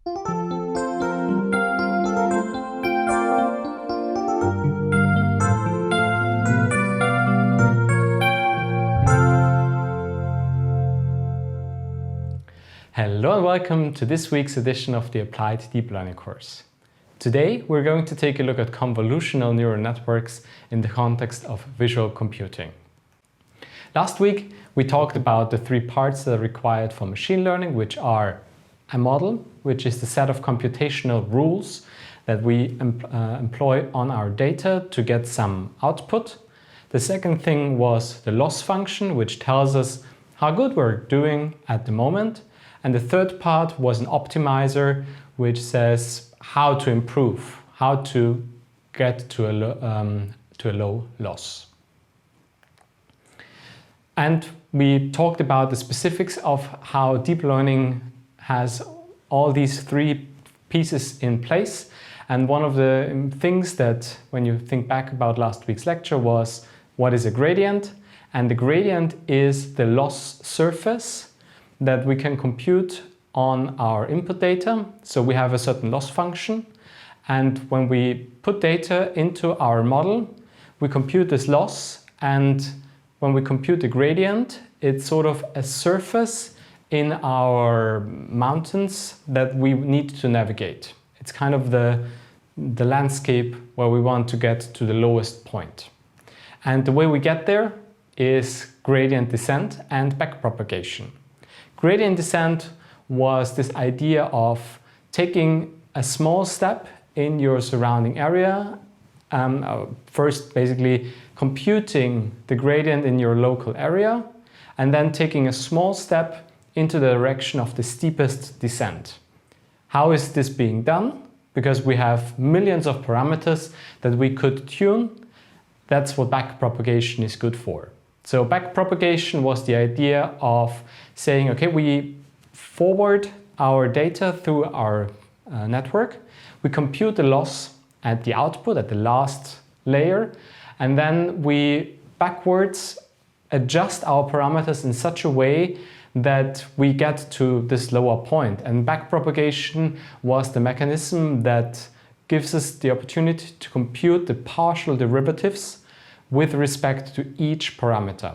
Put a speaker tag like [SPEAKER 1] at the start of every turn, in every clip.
[SPEAKER 1] Hello and welcome to this week's edition of the Applied Deep Learning course. Today we're going to take a look at convolutional neural networks in the context of visual computing. Last week we talked about the three parts that are required for machine learning, which are a model, which is the set of computational rules that we employ on our data to get some output. The second thing was the loss function, which tells us how good we're doing at the moment. And the third part was an optimizer, which says how to improve, how to get to a low loss. And we talked about the specifics of how deep learning has all these three pieces in place. And one of the things that, when you think back about last week's lecture, was what is a gradient? And the gradient is the loss surface that we can compute on our input data. So we have a certain loss function, and when we put data into our model, we compute this loss, and when we compute the gradient, it's sort of a surface in our mountains that we need to navigate. It's kind of the landscape where we want to get to the lowest point. And the way we get there is gradient descent and backpropagation. Gradient descent was this idea of taking a small step in your surrounding area, first basically computing the gradient in your local area, and then taking a small step into the direction of the steepest descent. How is this being done? Because we have millions of parameters that we could tune. That's what backpropagation is good for. So backpropagation was the idea of saying, okay, we forward our data through our network, we compute the loss at the output, at the last layer, and then we backwards adjust our parameters in such a way that we get to this lower point. And backpropagation was the mechanism that gives us the opportunity to compute the partial derivatives with respect to each parameter.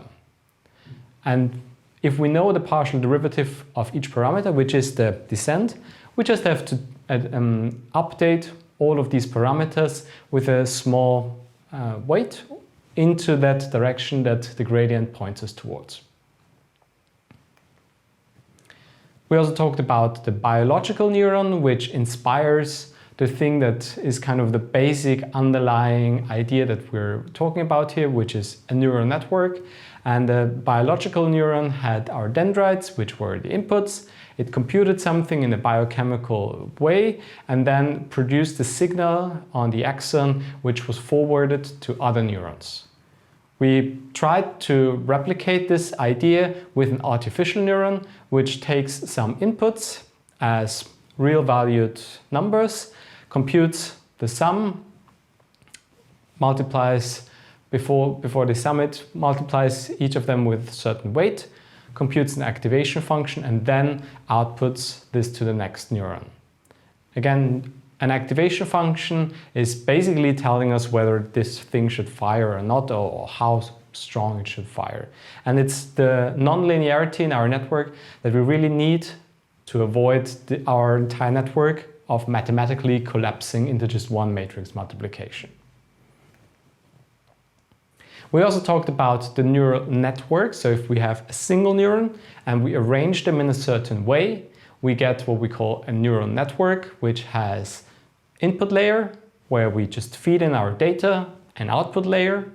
[SPEAKER 1] And if we know the partial derivative of each parameter, which is the descent, we just have to update all of these parameters with a small weight into that direction that the gradient points us towards. We also talked about the biological neuron, which inspires the thing that is kind of the basic underlying idea that we're talking about here, which is a neural network. And the biological neuron had our dendrites, which were the inputs. It computed something in a biochemical way and then produced a signal on the axon, which was forwarded to other neurons. We tried to replicate this idea with an artificial neuron, which takes some inputs as real valued numbers, computes the sum, multiplies before they sum it, multiplies each of them with a certain weight, computes an activation function, and then outputs this to the next neuron. Again, an activation function is basically telling us whether this thing should fire or not, or how strong it should fire. And it's the nonlinearity in our network that we really need to avoid our entire network of mathematically collapsing into just one matrix multiplication. We also talked about the neural network. So if we have a single neuron and we arrange them in a certain way, we get what we call a neural network, which has input layer, where we just feed in our data, an output layer,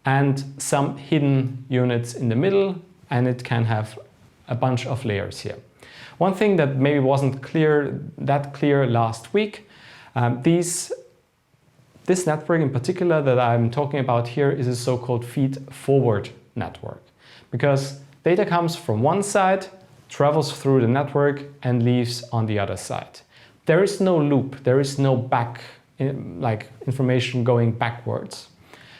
[SPEAKER 1] and some hidden units in the middle, and it can have a bunch of layers here. One thing that maybe wasn't that clear last week, this network in particular that I'm talking about here is a so-called feed-forward network, because data comes from one side, travels through the network, and leaves on the other side. There is no loop, there is no information going backwards.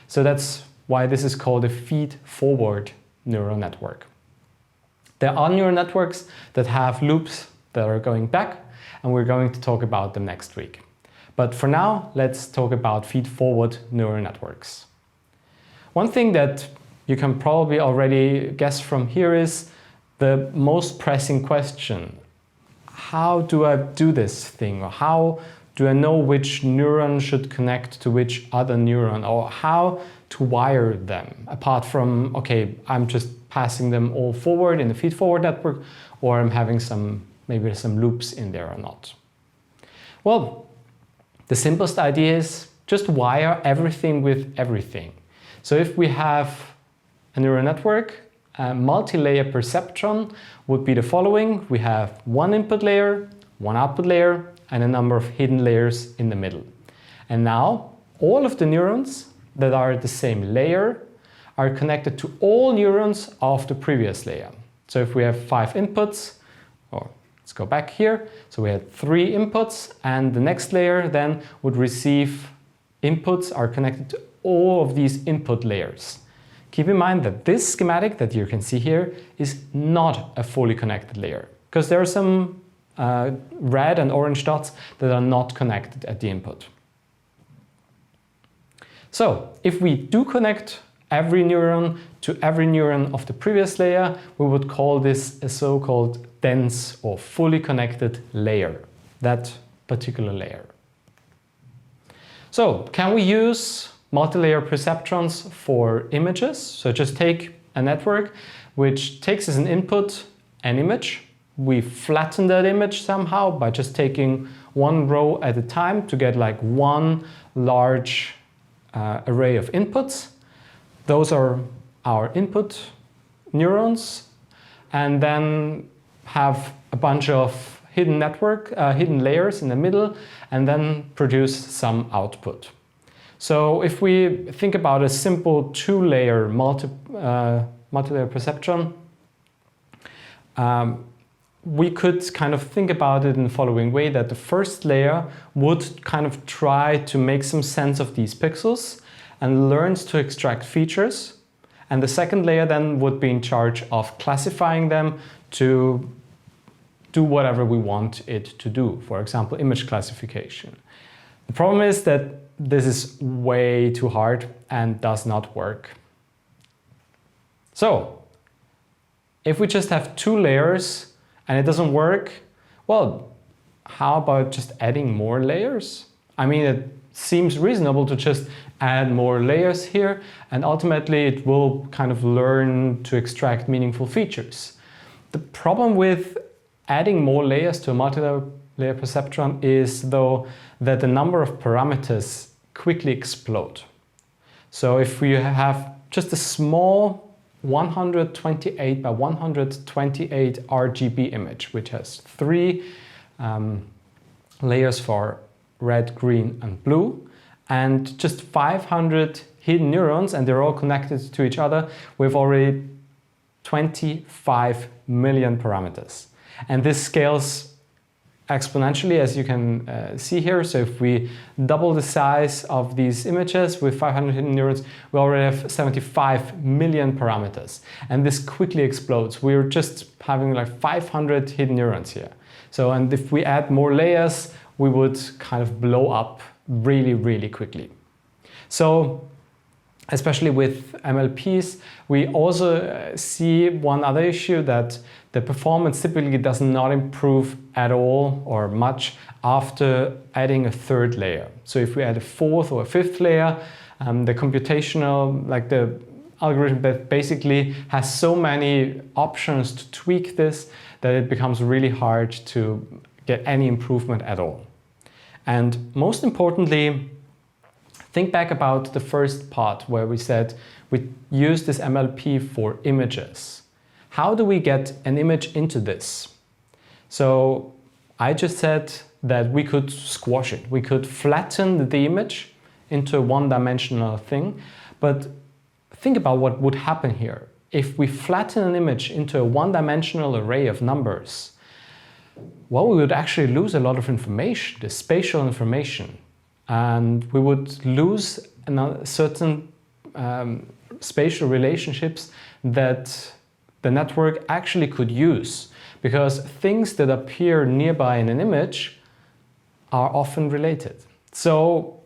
[SPEAKER 1] So that's why this is called a feed-forward neural network. There are neural networks that have loops that are going back, and we're going to talk about them next week. But for now, let's talk about feed-forward neural networks. One thing that you can probably already guess from here is the most pressing question. How do I do this thing? Or how do I know which neuron should connect to which other neuron? Or how to wire them? Apart from, okay, I'm just passing them all forward in the feed-forward network, or I'm having maybe some loops in there or not. Well, the simplest idea is just wire everything with everything. So if we have a neural network, a multi-layer perceptron would be the following. We have one input layer, one output layer, and a number of hidden layers in the middle. And now all of the neurons that are at the same layer are connected to all neurons of the previous layer. So if we have 5 inputs, or let's go back here. So we had 3 inputs, and the next layer then would receive inputs are connected to all of these input layers. Keep in mind that this schematic that you can see here is not a fully connected layer, because there are some red and orange dots that are not connected at the input. So if we do connect every neuron to every neuron of the previous layer, we would call this a so-called dense or fully connected layer, that particular layer. So can we use multi-layer perceptrons for images? So just take a network which takes as an input an image. We flatten that image somehow by just taking one row at a time to get like one large array of inputs. Those are our input neurons, and then have a bunch of hidden layers in the middle, and then produce some output. So if we think about a simple 2-layer multi-layer perceptron, we could kind of think about it in the following way, that the first layer would kind of try to make some sense of these pixels and learns to extract features. And the second layer then would be in charge of classifying them to do whatever we want it to do. For example, image classification. The problem is that this is way too hard and does not work. So, if we just have 2 layers and it doesn't work, well, how about just adding more layers? I mean, it seems reasonable to just add more layers here, and ultimately it will kind of learn to extract meaningful features. The problem with adding more layers to a multi-layer perceptron is, though, that the number of parameters quickly explode. So if we have just a small 128 by 128 RGB image, which has 3 layers for red, green, and blue, and just 500 hidden neurons, and they're all connected to each other, we've already 25 million parameters. And this scales exponentially, as you can see here. So if we double the size of these images with 500 hidden neurons, we already have 75 million parameters. And this quickly explodes. We're just having like 500 hidden neurons here. So, and if we add more layers, we would kind of blow up really, really quickly. So, especially with MLPs, we also see one other issue, that the performance typically does not improve at all or much after adding a 3rd layer. So if we add a 4th or a 5th layer, the computational, like the algorithm that basically has so many options to tweak this that it becomes really hard to get any improvement at all. And most importantly, think back about the first part where we said we use this MLP for images. How do we get an image into this? So I just said that we could squash it. We could flatten the image into a one-dimensional thing, but think about what would happen here. If we flatten an image into a one-dimensional array of numbers, well, we would actually lose a lot of information, the spatial information, and we would lose certain spatial relationships that the network actually could use. because things that appear nearby in an image are often related. So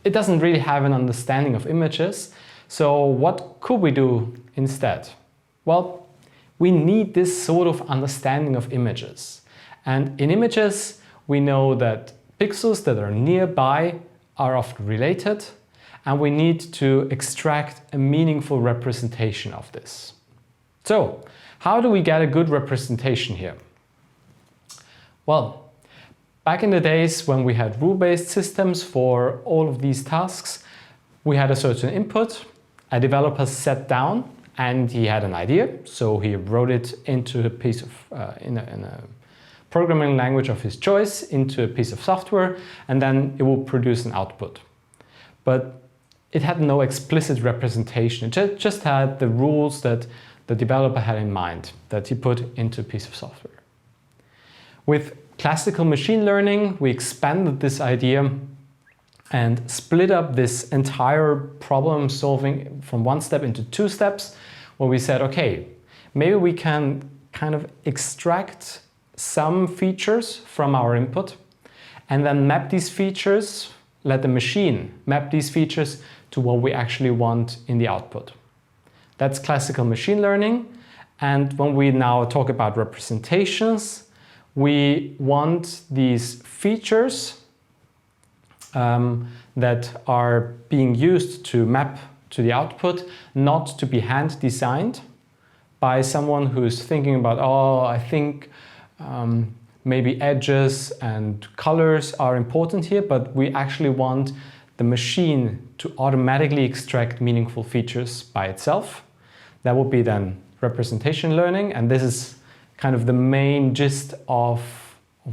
[SPEAKER 1] it doesn't really have an understanding of images. So what could we do instead? Well, we need this sort of understanding of images. And in images, we know that pixels that are nearby are often related, and we need to extract a meaningful representation of this. So, how do we get a good representation here? Well, back in the days when we had rule-based systems for all of these tasks, we had a certain input, a developer sat down and he had an idea, so he wrote it into a piece of, in a programming language of his choice, into a piece of software, and then it will produce an output. But it had no explicit representation, it just had the rules that the developer had in mind that he put into a piece of software. With classical machine learning, we expanded this idea and split up this entire problem solving from one step into two steps, where we said, okay, maybe we can kind of extract some features from our input and then map these features, let the machine map these features to what we actually want in the output. That's classical machine learning. And when we now talk about representations, we want these features that are being used to map to the output not to be hand designed by someone who's thinking about, oh, I think maybe edges and colors are important here, but we actually want the machine to automatically extract meaningful features by itself. That would be then representation learning, and this is kind of the main gist of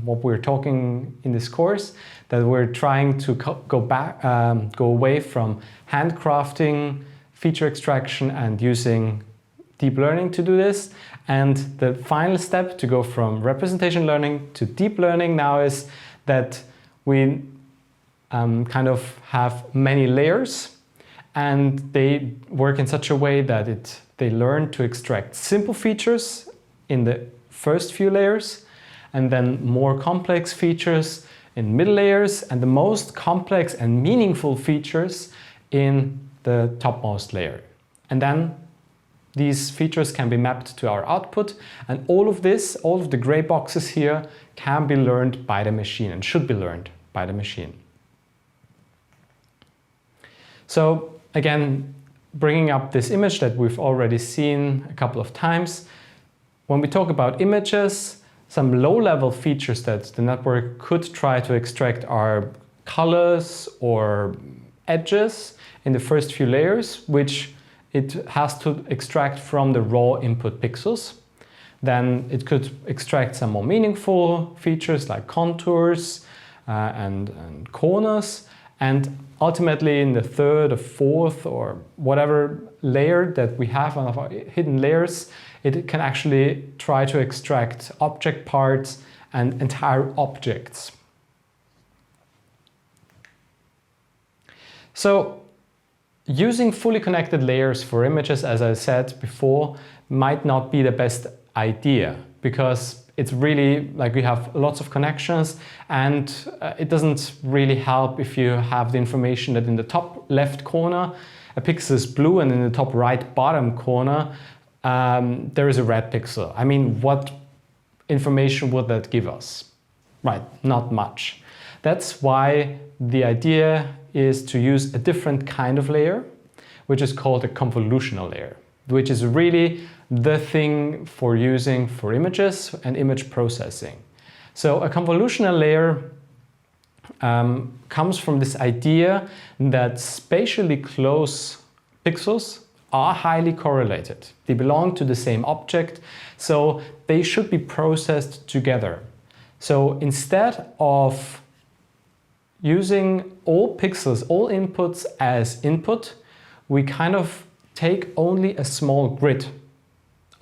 [SPEAKER 1] what we're talking in this course, that we're trying to go away from handcrafting feature extraction and using deep learning to do this. And the final step to go from representation learning to deep learning now is that we kind of have many layers, and they work in such a way that they learn to extract simple features in the first few layers, and then more complex features in middle layers, and the most complex and meaningful features in the topmost layer. And then these features can be mapped to our output, and all of this, all of the gray boxes here, can be learned by the machine and should be learned by the machine. So again, bringing up this image that we've already seen a couple of times, when we talk about images, some low-level features that the network could try to extract are colors or edges in the first few layers, which it has to extract from the raw input pixels. Then it could extract some more meaningful features like contours and corners. And ultimately in the third or fourth or whatever layer that we have on our hidden layers, it can actually try to extract object parts and entire objects. So using fully connected layers for images, as I said before, might not be the best idea, because it's really like we have lots of connections, and it doesn't really help if you have the information that in the top left corner a pixel is blue and in the top right bottom corner there is a red pixel. I mean, what information would that give us? Right, not much. That's why the idea is to use a different kind of layer, which is called a convolutional layer, which is really the thing for using for images and image processing. So a convolutional layer comes from this idea that spatially close pixels are highly correlated. They belong to the same object, so they should be processed together. So instead of using all pixels, all inputs as input, we kind of take only a small grid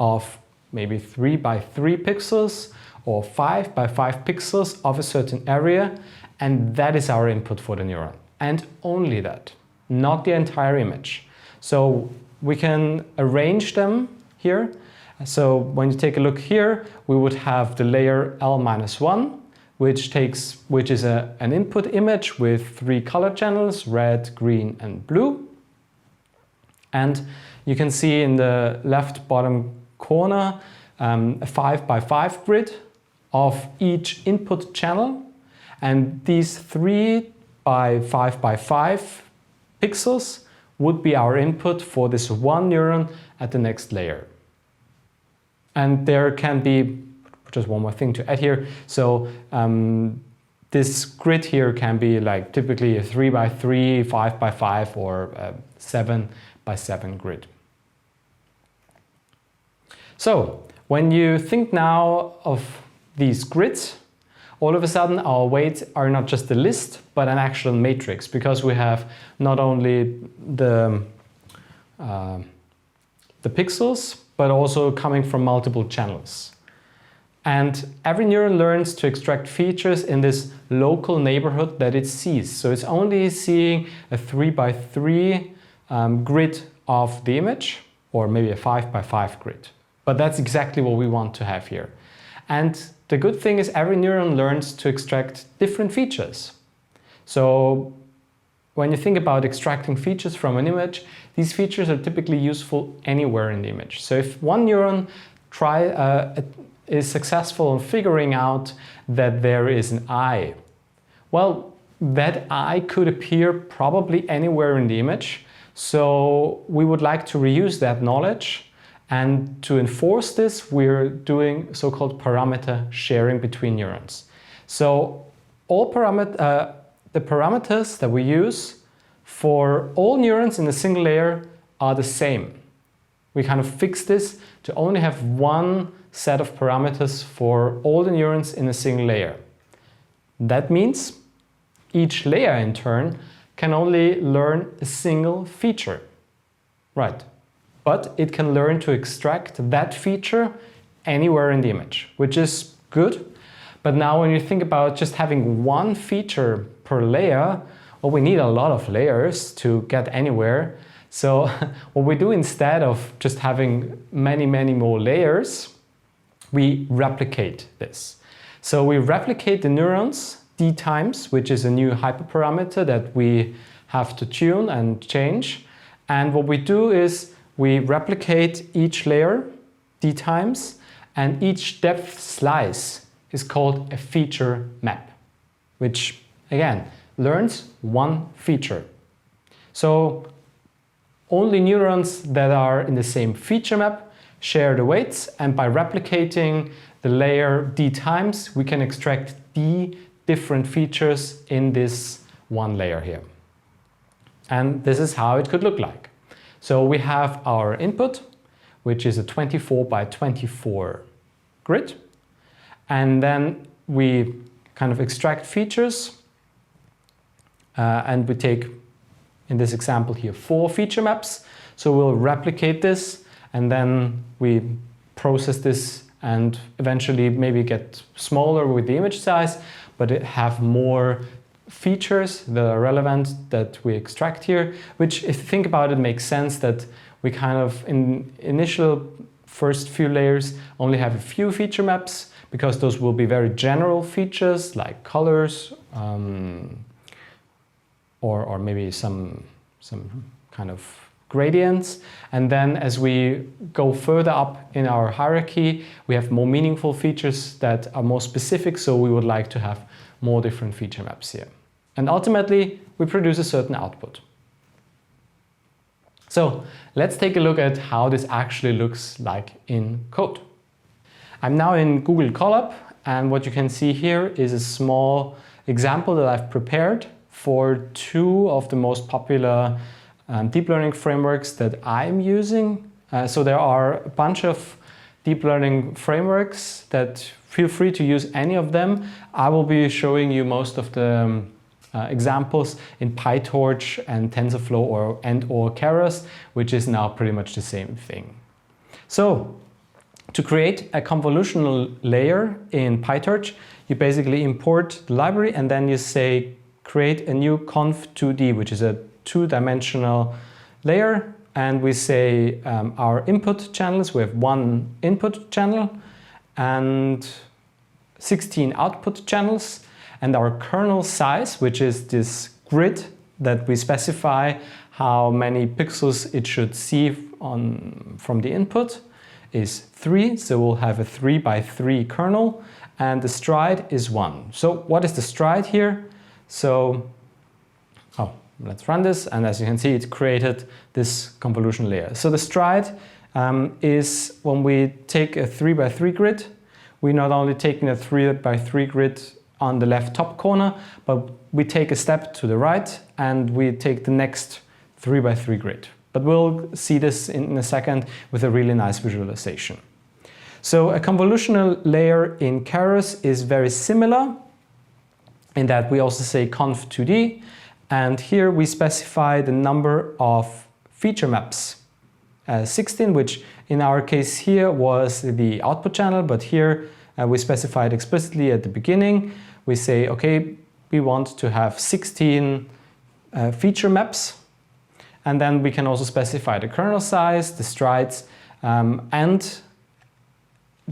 [SPEAKER 1] of maybe 3 by 3 pixels or 5 by 5 pixels of a certain area, and that is our input for the neuron. And only that, not the entire image. So we can arrange them here, So when you take a look here, we would have the layer L-1, which is an input image with 3 color channels, red, green, and blue. And you can see in the left bottom corner a 5 by 5 grid of each input channel. And these 3 by 5 by 5 pixels would be our input for this one neuron at the next layer. And there can be just one more thing to add here. So this grid here can be like typically a 3 by 3, 5 by 5, or a 7 by 7 grid. So when you think now of these grids, all of a sudden our weights are not just a list, but an actual matrix, because we have not only the pixels, but also coming from multiple channels. And every neuron learns to extract features in this local neighborhood that it sees. So it's only seeing a 3 by 3 grid of the image, or maybe a 5 by 5 grid. But that's exactly what we want to have here. And the good thing is every neuron learns to extract different features. So when you think about extracting features from an image, these features are typically useful anywhere in the image. So if one neuron is successful in figuring out that there is an eye, well, that eye could appear probably anywhere in the image. So we would like to reuse that knowledge. And to enforce this, we're doing so-called parameter sharing between neurons. So all the parameters that we use for all neurons in a single layer are the same. We kind of fix this to only have one set of parameters for all the neurons in a single layer. That means each layer in turn can only learn a single feature. Right. But it can learn to extract that feature anywhere in the image, which is good. But now when you think about just having one feature per layer, well, we need a lot of layers to get anywhere. So what we do instead of just having many more layers, we replicate this. So we replicate the neurons d times, which is a new hyperparameter that we have to tune and change. And what we do is we replicate each layer d times, and each depth slice is called a feature map, which again learns one feature. So only neurons that are in the same feature map share the weights, and by replicating the layer d times, we can extract d different features in this one layer here. And this is how it could look like. So we have our input, which is a 24 by 24 grid, and then we kind of extract features, and we take, in this example here, 4 feature maps. So we'll replicate this, and then we process this and eventually maybe get smaller with the image size, but it have more features that are relevant that we extract here, which, if you think about it, makes sense that we kind of in initial first few layers only have a few feature maps, because those will be very general features like colors, or maybe some kind of gradients. And then as we go further up in our hierarchy, we have more meaningful features that are more specific, so we would like to have more different feature maps here. And ultimately, we produce a certain output. So let's take a look at how this actually looks like in code. I'm now in Google Colab, and what you can see here is a small example that I've prepared for 2 of the most popular deep learning frameworks that I'm using. So there are a bunch of deep learning frameworks that feel free to use any of them. I will be showing you most of the examples in PyTorch and TensorFlow or Keras, which is now pretty much the same thing. So to create a convolutional layer in PyTorch, you basically import the library and then you say create a new conv2D, which is a 2-dimensional layer, and we say our input channels, we have one input channel and 16 output channels, and our kernel size, which is this grid that we specify how many pixels it should see from the input, is 3. So we'll have a 3 by 3 kernel, and the stride is 1. So what is the stride here? So, let's run this, and as you can see, it created this convolution layer. So the stride is when we take a 3 by 3 grid, we're not only taking a 3 by 3 grid on the left top corner, but we take a step to the right and we take the next 3 by 3 grid. But we'll see this in a second with a really nice visualization. So a convolutional layer in Keras is very similar in that we also say conv2d, and here we specify the number of feature maps. 16, which in our case here was the output channel, but here we specified explicitly at the beginning. We say, okay, we want to have 16 feature maps, and then we can also specify the kernel size, the strides, and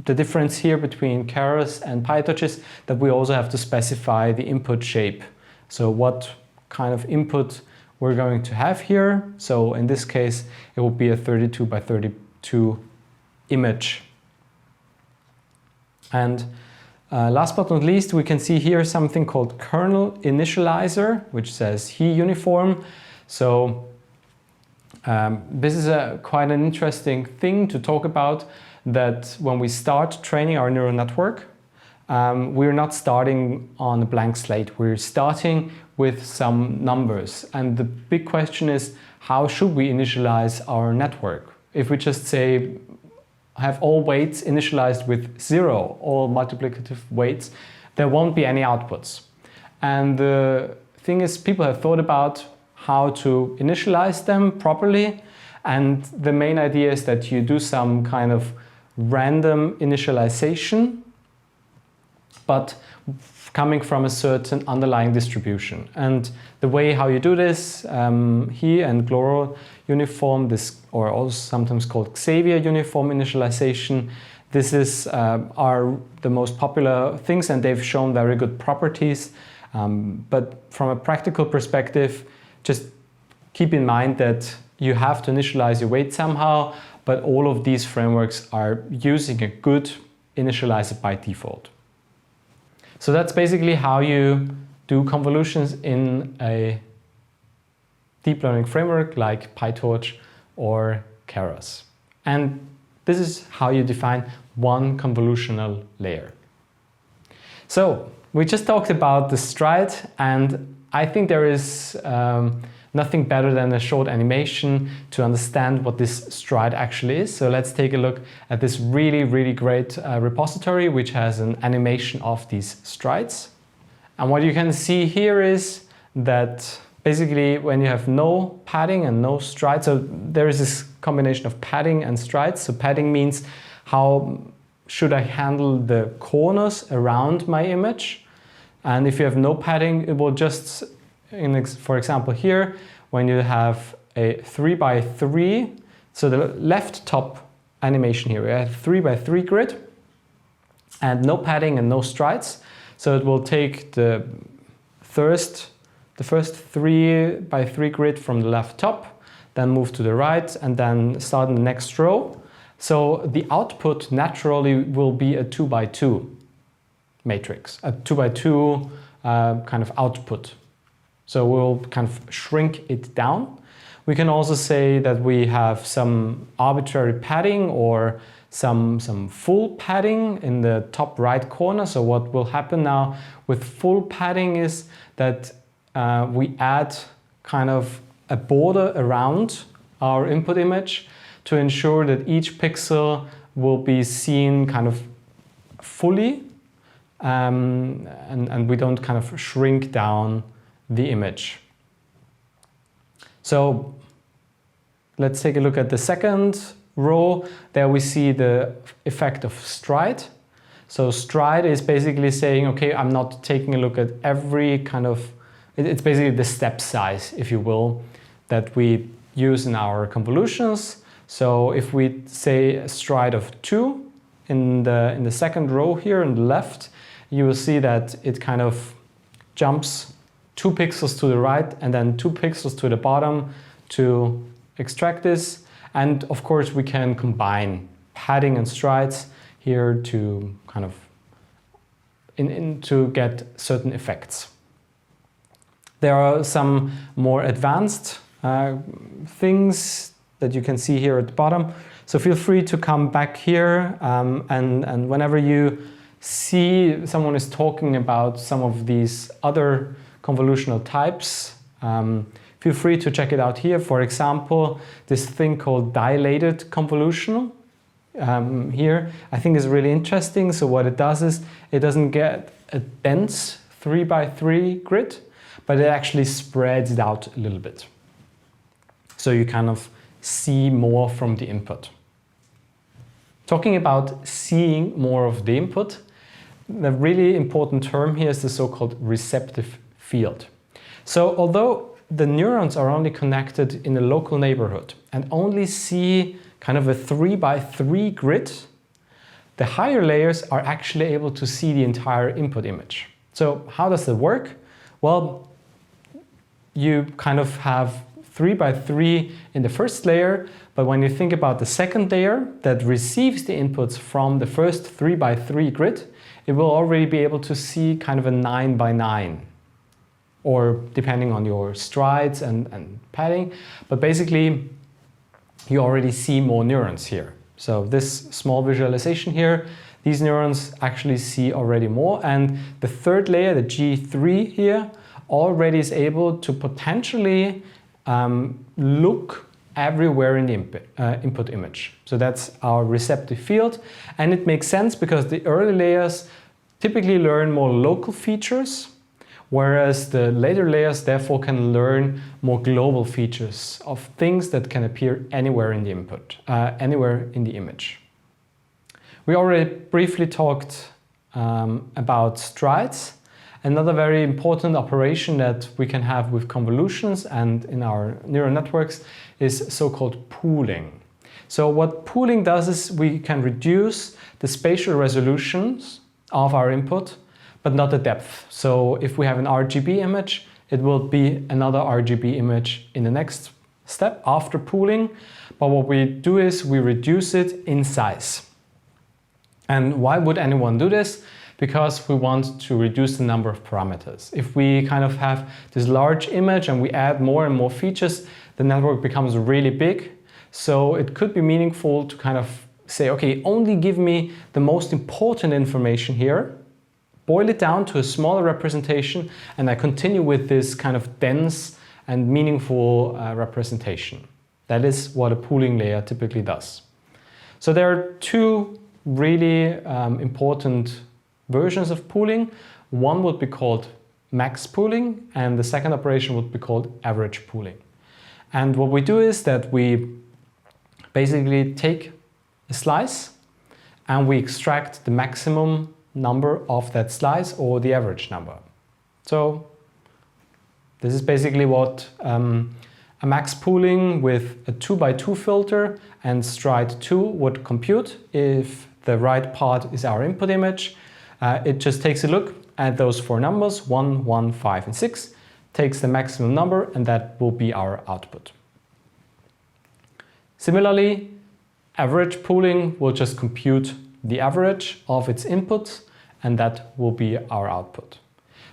[SPEAKER 1] the difference here between Keras and PyTorch is that we also have to specify the input shape. So what kind of input we're going to have here. So in this case, it will be a 32 by 32 image. And last but not least, we can see here something called kernel initializer, which says he uniform. So this is quite an interesting thing to talk about, that when we start training our neural network, we're not starting on a blank slate. We're starting with some numbers. And the big question is, how should we initialize our network? If we just say, have all weights initialized with 0, all multiplicative weights, there won't be any outputs. And the thing is, people have thought about how to initialize them properly. And the main idea is that you do some kind of random initialization, but coming from a certain underlying distribution. And the way how you do this, he and Gloro uniform, this, or also sometimes called Xavier uniform initialization, this is are the most popular things, and they've shown very good properties. But from a practical perspective, just keep in mind that you have to initialize your weight somehow, but all of these frameworks are using a good initializer by default. So that's basically how you do convolutions in a deep learning framework like PyTorch or Keras. And this is how you define one convolutional layer. So we just talked about the stride, and I think there is nothing better than a short animation to understand what this stride actually is. So let's take a look at this really, really great repository, which has an animation of these strides. And what you can see here is that basically when you have no padding and no stride, so there is this combination of padding and strides. So padding means how should I handle the corners around my image. And if you have no padding, it will just, for example here, when you have a 3 by 3, so the left top animation here, we have 3 by 3 grid and no padding and no strides. So it will take the first 3 by 3 grid from the left top, then move to the right, and then start in the next row. So the output naturally will be a 2 by 2 matrix, a 2 by 2 kind of output. So we'll kind of shrink it down. We can also say that we have some arbitrary padding or some full padding in the top right corner. So what will happen now with full padding is that we add kind of a border around our input image to ensure that each pixel will be seen kind of fully, and we don't kind of shrink down the image. So let's take a look at the second row. There we see the effect of stride. So stride is basically saying, okay, I'm not taking a look at every kind of, it's basically the step size, if you will, that we use in our convolutions. So if we say a stride of 2 in the second row here on the left, you will see that it kind of jumps 2 pixels to the right and then 2 pixels to the bottom to extract this. And of course we can combine padding and strides here to kind of to get certain effects. There are some more advanced things that you can see here at the bottom. So feel free to come back here and whenever you see someone is talking about some of these other convolutional types, feel free to check it out here. For example, this thing called dilated convolutional here I think is really interesting. So what it does is it doesn't get a dense 3x3 grid, but it actually spreads it out a little bit. So you kind of see more from the input. Talking about seeing more of the input, the really important term here is the so-called receptive field. So although the neurons are only connected in a local neighborhood and only see kind of a 3x3 grid, the higher layers are actually able to see the entire input image. So how does that work? Well, you kind of have 3x3 in the first layer, but when you think about the second layer that receives the inputs from the first 3x3 grid, it will already be able to see kind of a 9x9, or depending on your strides and padding, but basically you already see more neurons here. So this small visualization here, these neurons actually see already more, and the third layer, the G3 here, already is able to potentially look everywhere in the input image. So that's our receptive field, and it makes sense because the early layers typically learn more local features, whereas the later layers therefore can learn more global features of things that can appear anywhere in the input, anywhere in the image. We already briefly talked about strides. Another very important operation that we can have with convolutions and in our neural networks is so-called pooling. So what pooling does is we can reduce the spatial resolutions of our input, but not the depth. So if we have an RGB image, it will be another RGB image in the next step after pooling. But what we do is we reduce it in size. And why would anyone do this? Because we want to reduce the number of parameters. If we kind of have this large image and we add more and more features, the network becomes really big. So it could be meaningful to kind of say, okay, only give me the most important information here, boil it down to a smaller representation, and I continue with this kind of dense and meaningful representation. That is what a pooling layer typically does. So there are two really important versions of pooling. One would be called max pooling, and the second operation would be called average pooling. And what we do is that we basically take a slice and we extract the maximum number of that slice or the average number. So this is basically what a max pooling with a 2x2 filter and stride 2 would compute. If the right part is our input image, it just takes a look at those four numbers, 1, 1, 5 and 6, takes the maximum number, and that will be our output. Similarly, average pooling will just compute the average of its inputs, and that will be our output.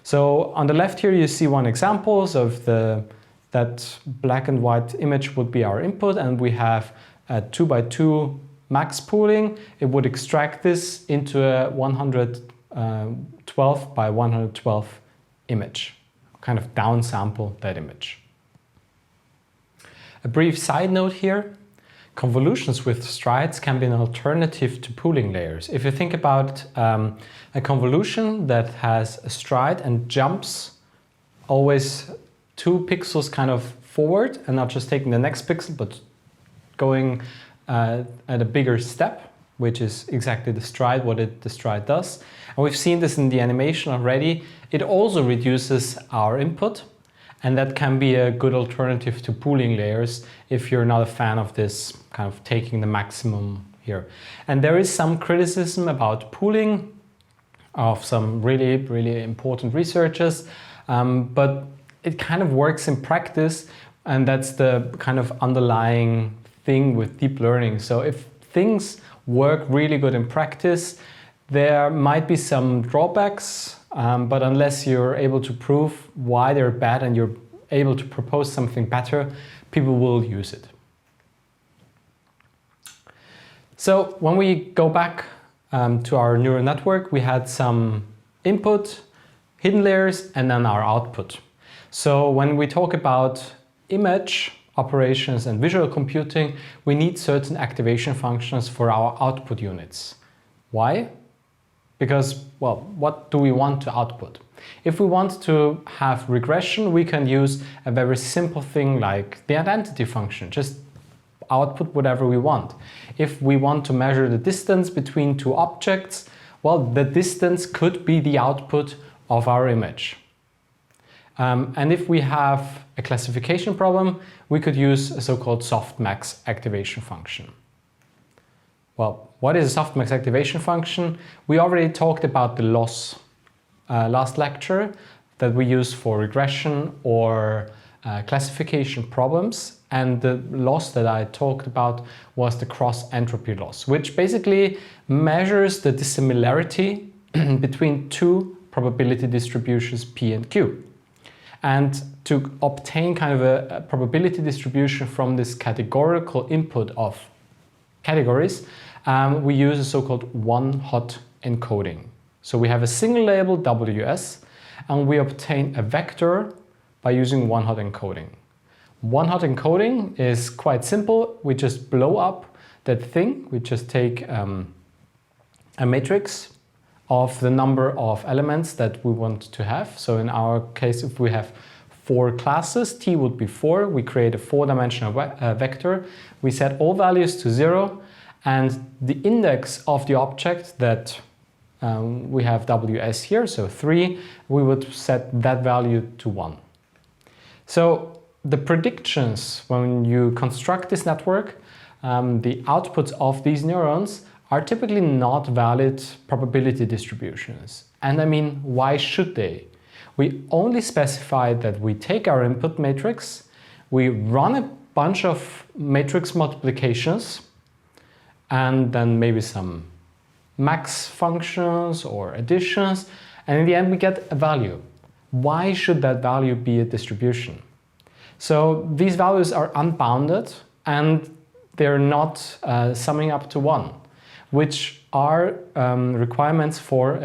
[SPEAKER 1] So on the left here you see one example of that black and white image would be our input, and we have a 2x2 max pooling. It would extract this into a 112 by 112 image, kind of downsample that image. A brief side note here. Convolutions with strides can be an alternative to pooling layers. If you think about a convolution that has a stride and jumps always 2 pixels kind of forward and not just taking the next pixel, but going at a bigger step, which is exactly the stride, the stride does. And we've seen this in the animation already. It also reduces our input, And that can be a good alternative to pooling layers if you're not a fan of this kind of taking the maximum here. And there is some criticism about pooling of some really, really important researchers, but it kind of works in practice, and that's the kind of underlying thing with deep learning. So if things work really good in practice, there might be some drawbacks, but unless you're able to prove why they're bad and you're able to propose something better, people will use it. So when we go back to our neural network, we had some input, hidden layers, and then our output. So when we talk about image operations and visual computing, we need certain activation functions for our output units. Why? Because, well, what do we want to output? If we want to have regression, we can use a very simple thing like the identity function, just output whatever we want. If we want to measure the distance between two objects, well, the distance could be the output of our image. And if we have a classification problem, we could use a so-called softmax activation function. Well, what is a softmax activation function? We already talked about the loss last lecture that we use for regression or classification problems. And the loss that I talked about was the cross entropy loss, which basically measures the dissimilarity between two probability distributions P and Q. And to obtain kind of a probability distribution from this categorical input of categories, we use a so-called one-hot encoding. So we have a single label WS, and we obtain a vector by using one-hot encoding. One-hot encoding is quite simple. We just blow up that thing. We just take a matrix of the number of elements that we want to have. So in our case, if we have 4 classes, T would be 4. We create a 4-dimensional vector. We set all values to 0, and the index of the object that we have WS here, so 3, we would set that value to 1. So the predictions, when you construct this network, the outputs of these neurons are typically not valid probability distributions. And I mean, why should they? We only specify that we take our input matrix, we run a bunch of matrix multiplications, and then maybe some max functions or additions, and in the end we get a value. Why should that value be a distribution? So these values are unbounded and they're not summing up to 1, which are requirements for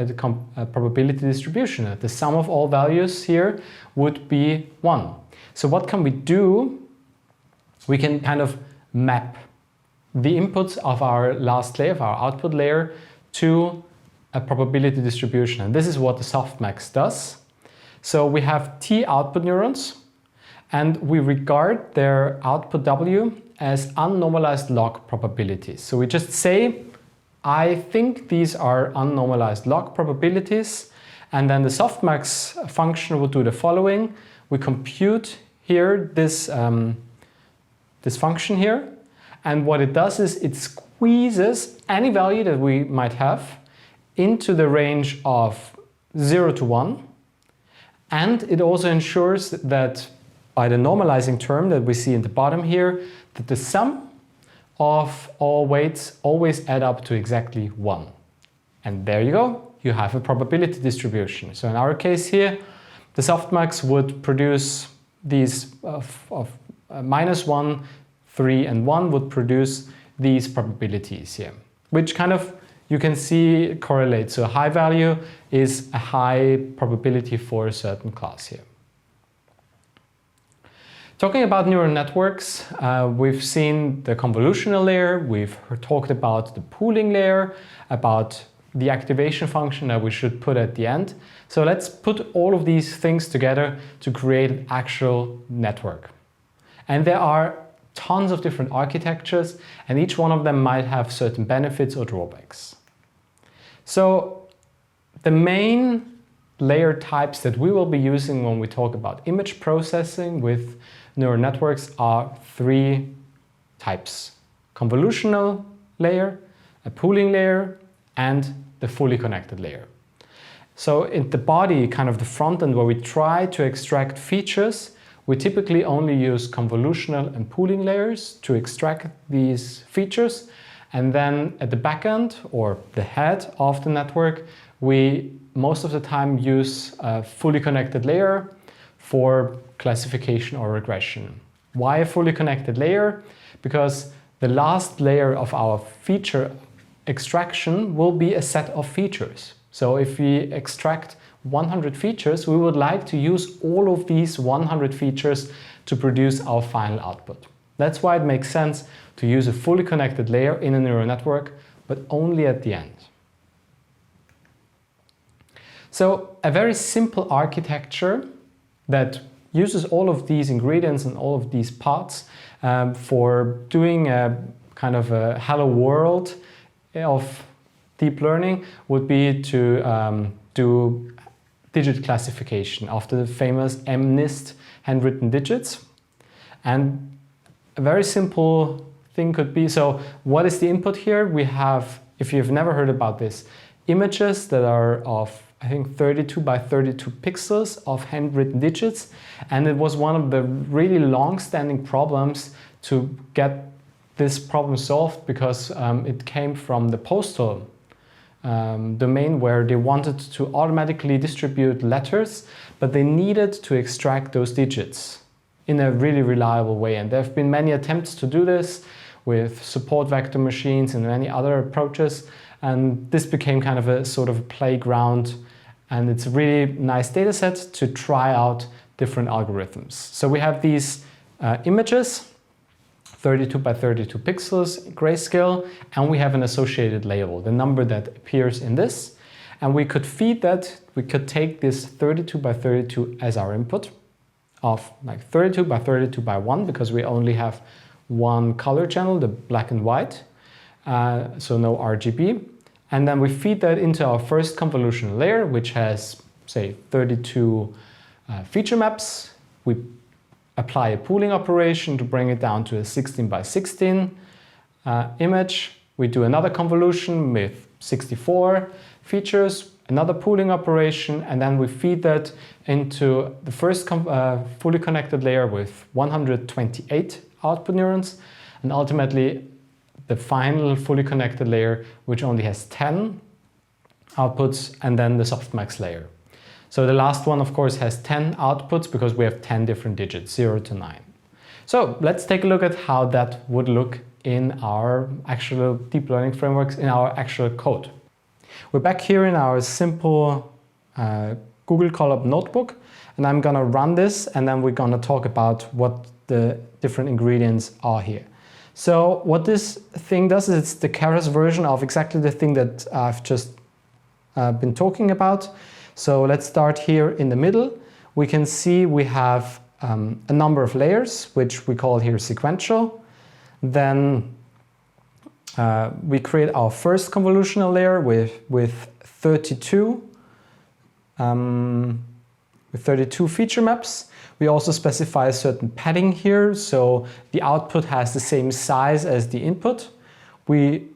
[SPEAKER 1] a probability distribution. The sum of all values here would be 1. So what can we do? We can kind of map the inputs of our last layer, of our output layer, to a probability distribution. And this is what the softmax does. So we have T output neurons, and we regard their output W as unnormalized log probabilities. So we just say, I think these are unnormalized log probabilities, and then the softmax function will do the following. We compute here this function here, and what it does is it squeezes any value that we might have into the range of 0 to 1, and it also ensures that by the normalizing term that we see in the bottom here, that the sum of all weights always add up to exactly 1. And there you go, you have a probability distribution. So in our case here, the softmax would produce these -1, 3, and 1 would produce these probabilities here, which kind of, you can see, correlates. So a high value is a high probability for a certain class here. Talking about neural networks, we've seen the convolutional layer, we've talked about the pooling layer, about the activation function that we should put at the end. So let's put all of these things together to create an actual network. And there are tons of different architectures, and each one of them might have certain benefits or drawbacks. So the main layer types that we will be using when we talk about image processing with neural networks are three types: convolutional layer, a pooling layer, and the fully connected layer. So in the body, kind of the front end where we try to extract features, we typically only use convolutional and pooling layers to extract these features. And then at the back end, or the head of the network, we most of the time use a fully connected layer for classification or regression. Why a fully connected layer? Because the last layer of our feature extraction will be a set of features. So if we extract 100 features, we would like to use all of these 100 features to produce our final output. That's why it makes sense to use a fully connected layer in a neural network, but only at the end. So a very simple architecture that uses all of these ingredients and all of these parts for doing a kind of a hello world of deep learning would be to do digit classification after the famous MNIST handwritten digits. And a very simple thing could be, so what is the input here? We have, if you've never heard about this, images that are of, I think, 32 by 32 pixels of handwritten digits. And it was one of the really long-standing problems to get this problem solved because it came from the postal domain where they wanted to automatically distribute letters, but they needed to extract those digits in a really reliable way. And there have been many attempts to do this with support vector machines and many other approaches. And this became kind of a sort of a playground. And it's a really nice data set to try out different algorithms. So we have these images, 32 by 32 pixels, grayscale, and we have an associated label, the number that appears in this. And we could feed that, we could take this 32 by 32 as our input of like 32 by 32 by 1, because we only have one color channel, the black and white, so no RGB. And then we feed that into our first convolutional layer, which has, say, 32 feature maps. We apply a pooling operation to bring it down to a 16 by 16 image. We do another convolution with 64 features, another pooling operation, and then we feed that into the first fully connected layer with 128 output neurons, and ultimately the final fully connected layer, which only has 10 outputs, and then the softmax layer. So the last one, of course, has 10 outputs because we have 10 different digits, 0 to 9. So let's take a look at how that would look in our actual deep learning frameworks, in our actual code. We're back here in our simple Google Colab notebook, and I'm gonna run this, and then we're gonna talk about what the different ingredients are here. So what this thing does is it's the Keras version of exactly the thing that I've just been talking about. So let's start here in the middle. We can see we have a number of layers, which we call here sequential. Then we create our first convolutional layer with 32 feature maps. We also specify a certain padding here, so the output has the same size as the input. We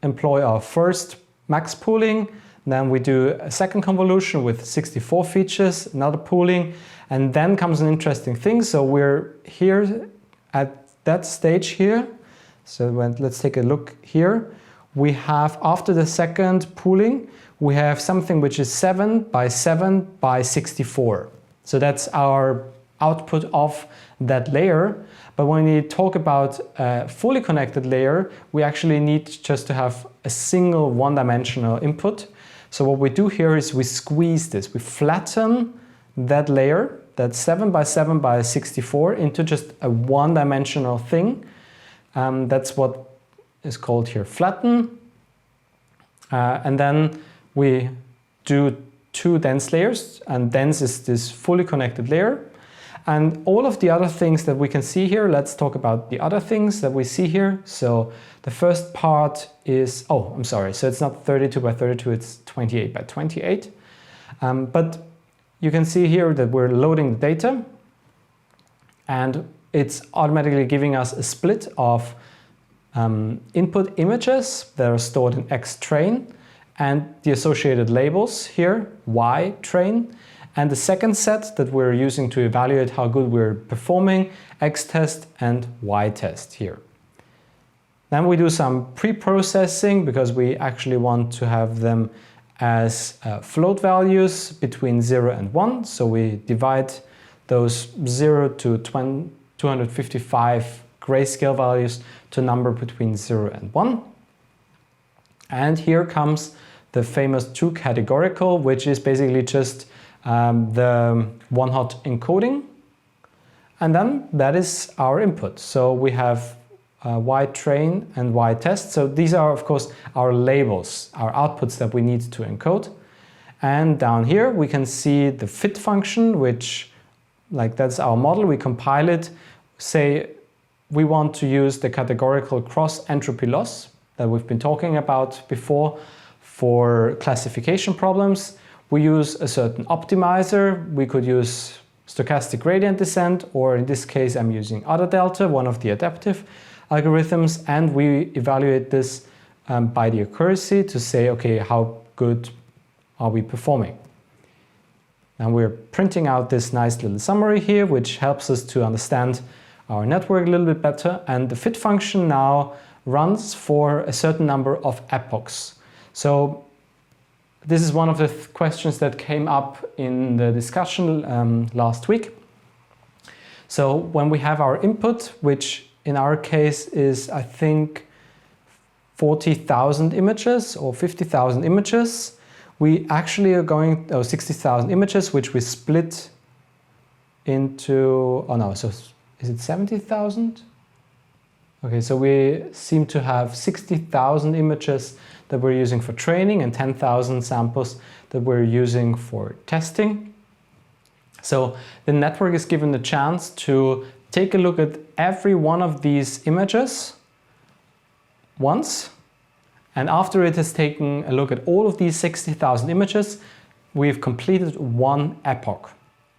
[SPEAKER 1] employ our first max pooling, then we do a second convolution with 64 features, another pooling, and then comes an interesting thing. So we're here at that stage here. So let's take a look here. We have, after the second pooling, we have something which is 7 by 7 by 64. So that's our output of that layer. But when we talk about a fully connected layer, we actually need just to have a single one-dimensional input. So what we do here is we squeeze this, we flatten that layer, that 7 by 7 by 64, into just a one-dimensional thing. That's what is called here flatten. And then we do two dense layers, and dense is this fully connected layer. And all of the other things that we can see here, let's talk about the other things that we see here. So the first part is, oh, I'm sorry, so it's not 32 by 32, it's 28 by 28. But you can see here that we're loading the data, and it's automatically giving us a split of input images that are stored in X-train and the associated labels here, Y-train, and the second set that we're using to evaluate how good we're performing, X-test and Y-test here. Then we do some pre-processing because we actually want to have them as float values between 0 and 1. So we divide those 0 to 255 grayscale values to a number between 0 and 1. And here comes the famous true categorical, which is basically just the one-hot encoding. And then that is our input. So we have Y-train and Y-test. So these are, of course, our labels, our outputs that we need to encode. And down here we can see the fit function, which, like, that's our model. We compile it, say we want to use the categorical cross entropy loss that we've been talking about before for classification problems. We use a certain optimizer. We could use stochastic gradient descent, or in this case I'm using ADA delta, one of the adaptive algorithms, and we evaluate this by the accuracy to say, okay, how good are we performing? And we're printing out this nice little summary here, which helps us to understand our network a little bit better. And the fit function now runs for a certain number of epochs. So this is one of the questions that came up in the discussion last week. So when we have our input, which in our case is, I think, 40,000 images or 50,000 images, we actually are going, 60,000 images, which we split into, oh no, so is it 70,000? Okay, so we seem to have 60,000 images that we're using for training and 10,000 samples that we're using for testing. So the network is given the chance to take a look at every one of these images once, and after it has taken a look at all of these 60,000 images, we've completed one epoch.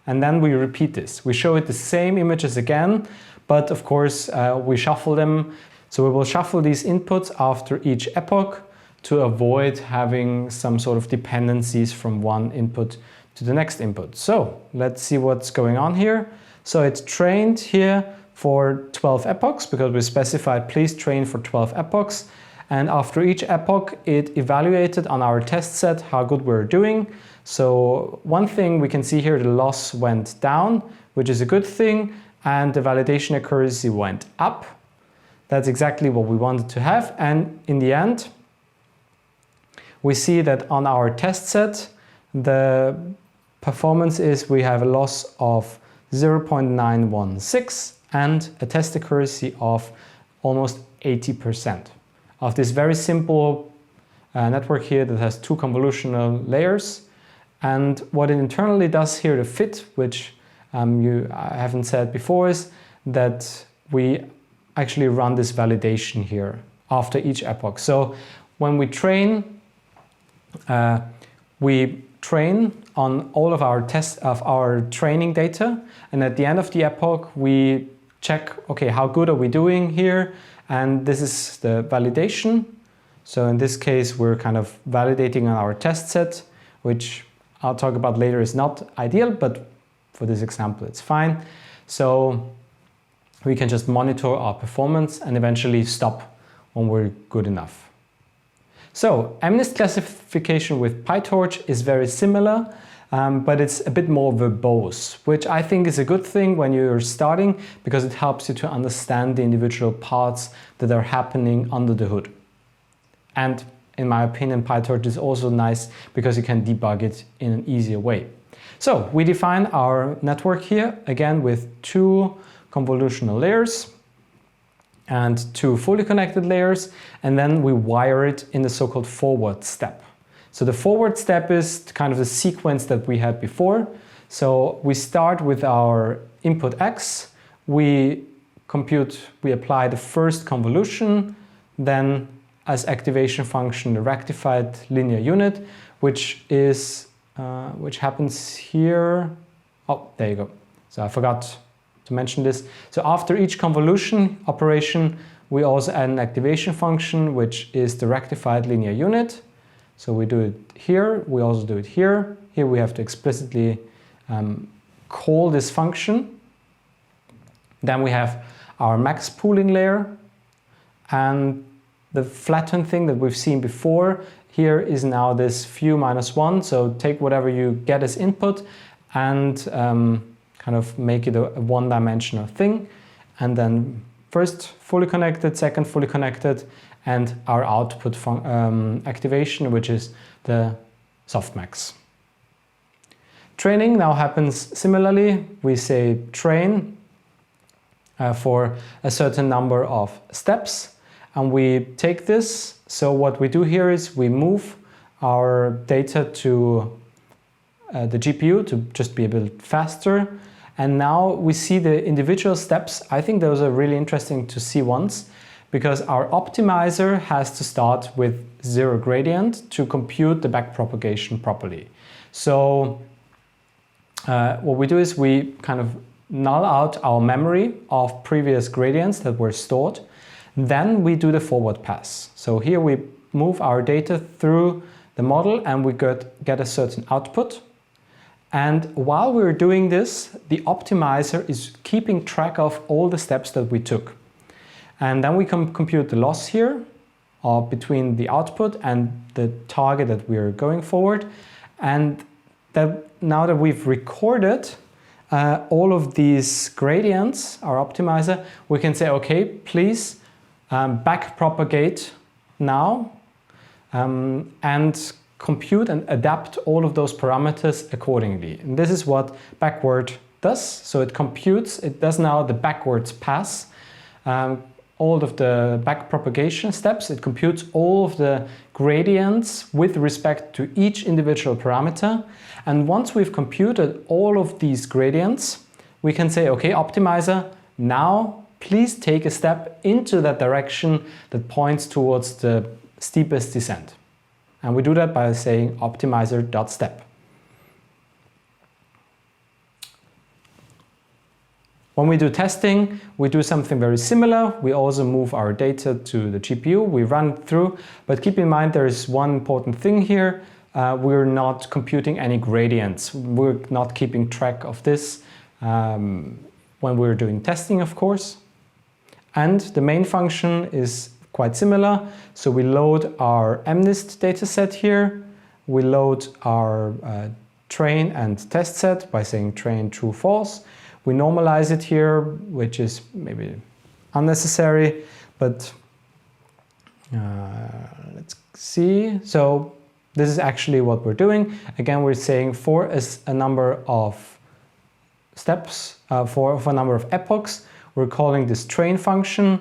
[SPEAKER 1] And then we repeat this. We show it the same images again, but of course we shuffle them. So we will shuffle these inputs after each epoch to avoid having some sort of dependencies from one input to the next input. So let's see what's going on here. So it's trained here for 12 epochs because we specified please train for 12 epochs. And after each epoch, it evaluated on our test set how good we're doing. So one thing we can see here, the loss went down, which is a good thing, and the validation accuracy went up. That's exactly what we wanted to have. And in the end, we see that on our test set, the performance is we have a loss of 0.916 and a test accuracy of almost 80%. Of this very simple network here that has two convolutional layers. And what it internally does here, the fit, which I haven't said before, is that we actually run this validation here after each epoch. So when we train on all of our tests of our training data, and at the end of the epoch we check, okay, how good are we doing here? And this is the validation. So in this case we're kind of validating on our test set, which I'll talk about later is not ideal, but for this example it's fine. So we can just monitor our performance and eventually stop when we're good enough. So MNIST classification with PyTorch is very similar, but it's a bit more verbose, which I think is a good thing when you're starting because it helps you to understand the individual parts that are happening under the hood. And in my opinion, PyTorch is also nice because you can debug it in an easier way. So we define our network here again with two convolutional layers and two fully connected layers, and then we wire it in the so-called forward step. So the forward step is kind of the sequence that we had before. So we start with our input X, we apply the first convolution, then as activation function the rectified linear unit, which is which happens here. Oh, there you go. So I forgot to mention this. So after each convolution operation, we also add an activation function, which is the rectified linear unit. So we do it here, we also do it here. Here we have to explicitly call this function. Then we have our max pooling layer, and the flattened thing that we've seen before here is now this few minus 1. So take whatever you get as input and kind of make it a one-dimensional thing. And then first fully connected, second fully connected, and our output activation, which is the softmax. Training now happens similarly. We say train for a certain number of steps, and we take this. So what we do here is we move our data to the GPU to just be a bit faster. And now we see the individual steps. I think those are really interesting to see once, because our optimizer has to start with 0 gradient to compute the backpropagation properly. So what we do is we kind of null out our memory of previous gradients that were stored. Then we do the forward pass. So here we move our data through the model and we get a certain output. And while we're doing this, the optimizer is keeping track of all the steps that we took. And then we can compute the loss here between the output and the target that we're going forward. And now that we've recorded all of these gradients, our optimizer, we can say, okay, please backpropagate now and compute and adapt all of those parameters accordingly. And this is what backward does. So it computes, it does now the backwards pass, all of the backpropagation steps. It computes all of the gradients with respect to each individual parameter. And once we've computed all of these gradients, we can say, okay, optimizer, now please take a step into that direction that points towards the steepest descent. And we do that by saying optimizer.step. When we do testing, we do something very similar. We also move our data to the GPU. We run through, but keep in mind there is one important thing here. We're not computing any gradients. We're not keeping track of this when we're doing testing, of course. And the main function is quite similar. So we load our MNIST dataset here. We load our train and test set by saying train true false. We normalize it here, which is maybe unnecessary, but let's see. So this is actually what we're doing. Again, we're saying for a number of steps, for a number of epochs, we're calling this train function.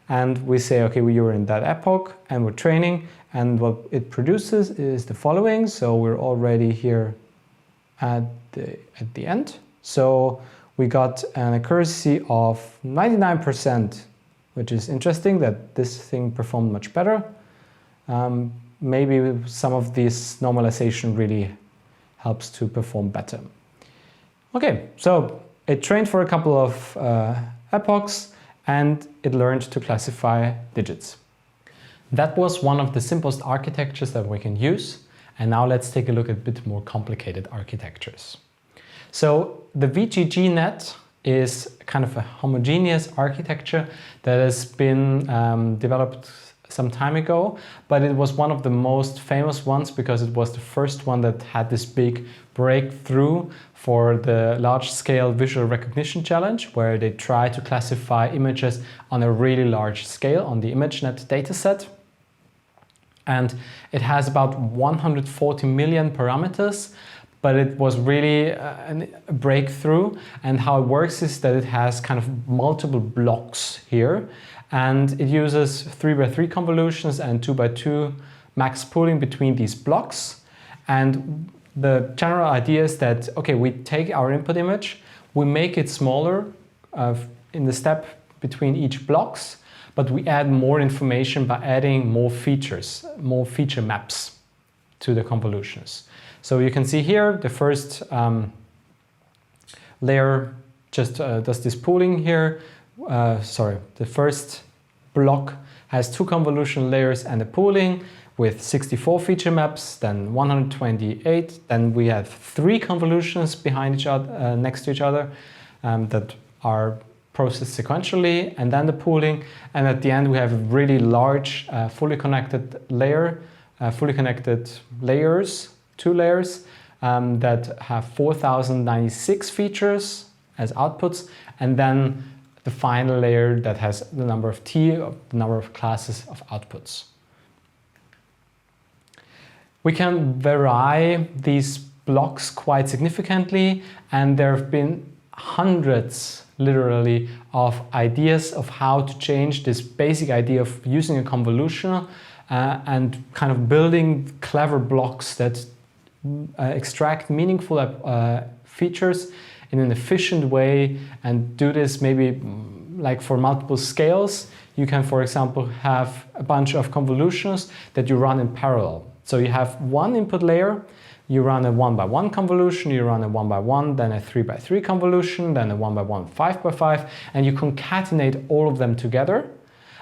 [SPEAKER 1] And we say, okay, you're in that epoch and we're training, and what it produces is the following. So we're already here at the end. So we got an accuracy of 99%, which is interesting that this thing performed much better. Maybe some of this normalization really helps to perform better. Okay, so it trained for a couple of epochs, and it learned to classify digits. That was one of the simplest architectures that we can use. And now let's take a look at a bit more complicated architectures. So the VGGNet is kind of a homogeneous architecture that has been developed some time ago, but it was one of the most famous ones because it was the first one that had this big breakthrough for the large-scale visual recognition challenge, where they try to classify images on a really large scale on the ImageNet dataset. And it has about 140 million parameters, but it was really a breakthrough. And how it works is that it has kind of multiple blocks here, and it uses 3x3 convolutions and 2x2 max pooling between these blocks. And the general idea is that, okay, we take our input image, we make it smaller in the step between each blocks, but we add more information by adding more features, more feature maps to the convolutions. So you can see here the first layer just does this pooling here. The first block has 2 convolutional layers and a pooling with 64 feature maps, then 128. Then we have 3 convolutions behind each other, next to each other, that are processed sequentially, and then the pooling. And at the end, we have a really large, fully connected layer, fully connected layers, 2 layers that have 4,096 features as outputs, and then the final layer that has the number of the number of classes of outputs. We can vary these blocks quite significantly, and there have been hundreds, literally, of ideas of how to change this basic idea of using a convolutional and kind of building clever blocks that extract meaningful features in an efficient way, and do this maybe like for multiple scales. You can, for example, have a bunch of convolutions that you run in parallel. So you have one input layer, you run a 1x1 convolution, you run a 1x1, then a 3x3 convolution, then a 1x1 5x5, and you concatenate all of them together.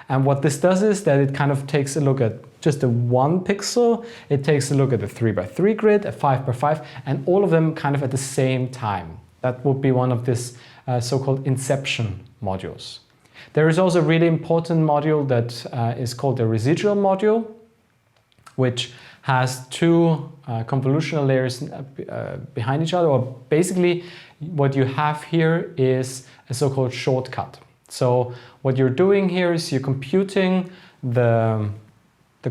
[SPEAKER 1] And what this does is that it kind of takes a look at just a 1 pixel, it takes a look at a 3x3 grid, a 5x5, and all of them kind of at the same time. That would be one of this so-called inception modules. There is also a really important module that is called the residual module, which has 2 convolutional layers behind each other. Or basically, what you have here is a so-called shortcut. So what you're doing here is you're computing the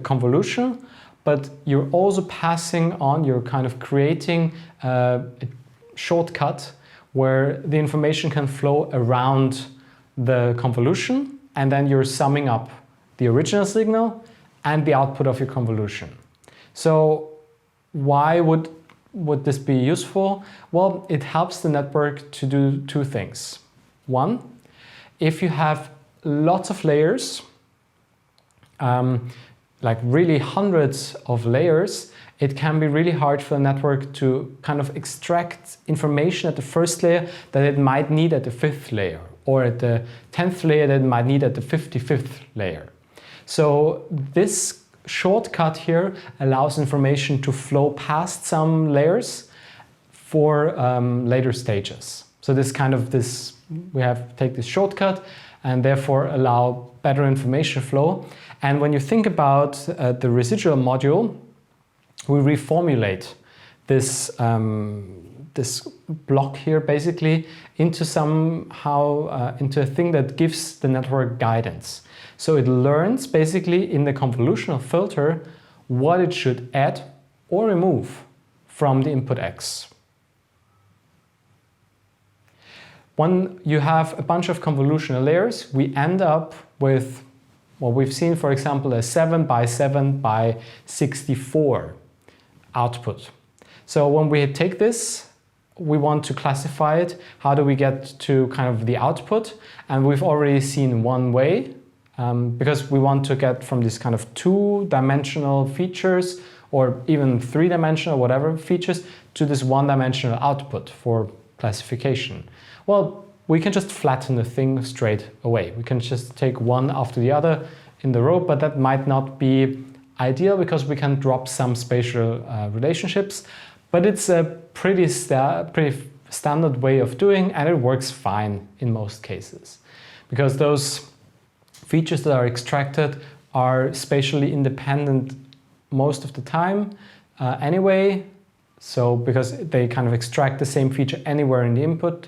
[SPEAKER 1] convolution, but you're also passing on, you're kind of creating a shortcut where the information can flow around the convolution, and then you're summing up the original signal and the output of your convolution. So why would this be useful? Well, it helps the network to do 2 things. One, if you have lots of layers, like really hundreds of layers, it can be really hard for the network to kind of extract information at the first layer that it might need at the 5th layer, or at the 10th layer that it might need at the 55th layer. So this shortcut here allows information to flow past some layers for later stages. So we have take this shortcut and therefore allow better information flow. And when you think about the residual module, we reformulate this this block here basically into into a thing that gives the network guidance. So it learns basically in the convolutional filter what it should add or remove from the input X. When you have a bunch of convolutional layers, we end up with what we've seen, for example, a 7x7x64 output. So when we take this, we want to classify it. How do we get to kind of the output? And we've already seen one way, because we want to get from this kind of 2-dimensional features, or even 3-dimensional, whatever features, to this 1-dimensional output for classification. Well, we can just flatten the thing straight away. We can just take one after the other in the row, but that might not be ideal because we can drop some spatial relationships. But it's a pretty standard way of doing, and it works fine in most cases, because those features that are extracted are spatially independent most of the time anyway. So because they kind of extract the same feature anywhere in the input.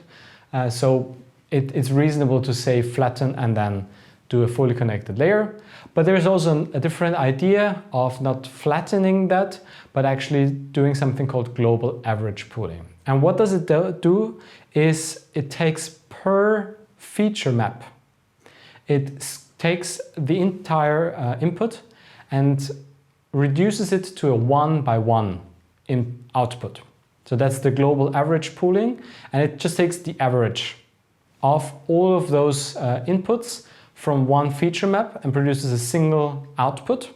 [SPEAKER 1] So it's reasonable to say flatten and then do a fully connected layer. But there's also a different idea of not flattening that, but actually doing something called global average pooling. And what does it do is it takes per feature map. It takes the entire input and reduces it to a 1x1 in output. So that's the global average pooling, and it just takes the average of all of those inputs from one feature map and produces a single output.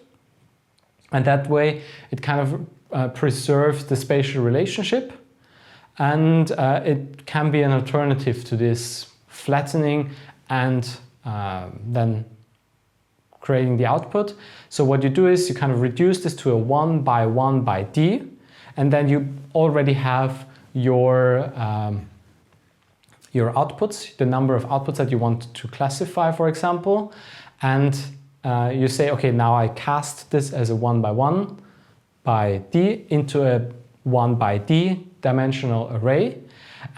[SPEAKER 1] And that way it kind of preserves the spatial relationship, and it can be an alternative to this flattening and then creating the output. So what you do is you kind of reduce this to a 1 by 1 by d, and then you already have your outputs, the number of outputs that you want to classify, for example, and you say, okay, now I cast this as a 1 by 1 by d into a 1 by d dimensional array.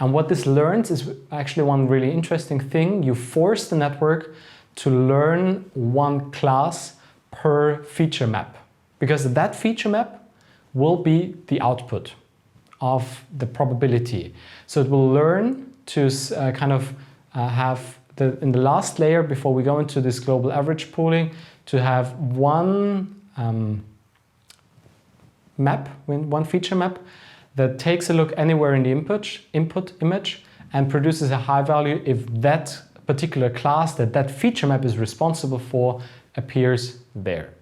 [SPEAKER 1] And what this learns is actually one really interesting thing. You force the network to learn one class per feature map, because that feature map will be the output of the probability. So it will learn to have in the last layer, before we go into this global average pooling, to have one one feature map that takes a look anywhere in the input image and produces a high value if that particular class that feature map is responsible for appears there.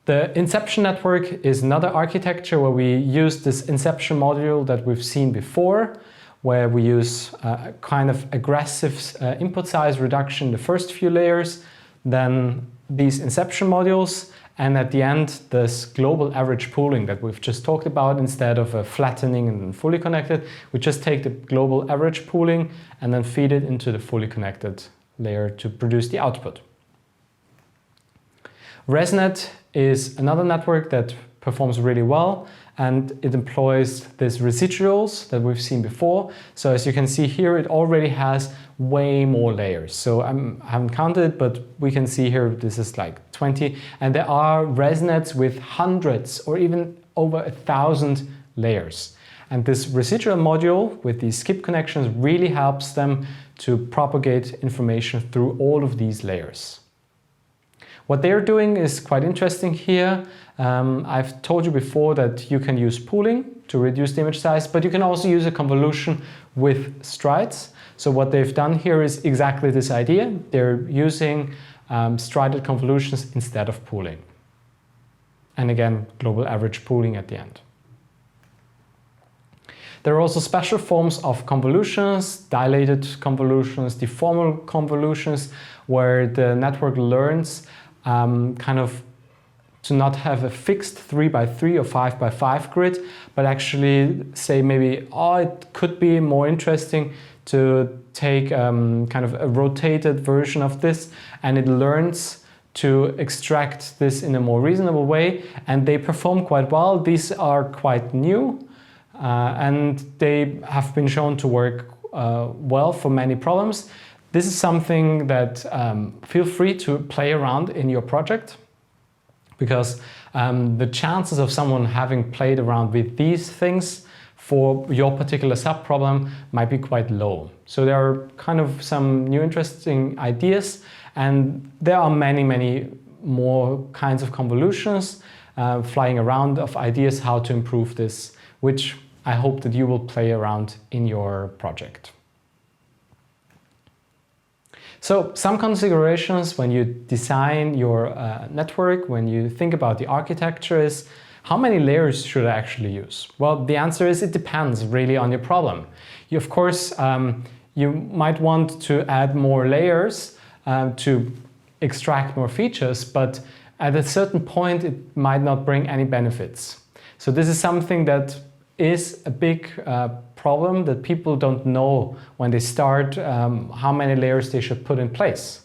[SPEAKER 1] The inception network is another architecture where we use this inception module that we've seen before, where we use a kind of aggressive input size reduction in the first few layers, then these inception modules, and at the end this global average pooling that we've just talked about. Instead of a flattening and fully connected, we just take the global average pooling and then feed it into the fully connected layer to produce the output. ResNet is another network that performs really well, and it employs these residuals that we've seen before. So as you can see here, it already has way more layers. So I haven't counted, but we can see here this is like 20, and there are ResNets with hundreds or even over 1,000 layers. And this residual module with these skip connections really helps them to propagate information through all of these layers. What they're doing is quite interesting here. I've told you before that you can use pooling to reduce the image size, but you can also use a convolution with strides. So what they've done here is exactly this idea. They're using strided convolutions instead of pooling. And again, global average pooling at the end. There are also special forms of convolutions, dilated convolutions, deformal convolutions, where the network learns kind of to not have a fixed 3 by 3 or 5 by 5 grid, but actually say maybe, oh, it could be more interesting to take kind of a rotated version of this, and it learns to extract this in a more reasonable way, and they perform quite well. These are quite new, and they have been shown to work well for many problems. This is something that feel free to play around in your project, because the chances of someone having played around with these things for your particular sub-problem might be quite low. So there are kind of some new interesting ideas, and there are many, many more kinds of convolutions flying around of ideas how to improve this, which I hope that you will play around in your project. So some considerations when you design your network, when you think about the architecture, is how many layers should I actually use? Well, the answer is it depends really on your problem. You, of course, you might want to add more layers to extract more features, but at a certain point it might not bring any benefits. So this is something that is a big problem that people don't know when they start how many layers they should put in place.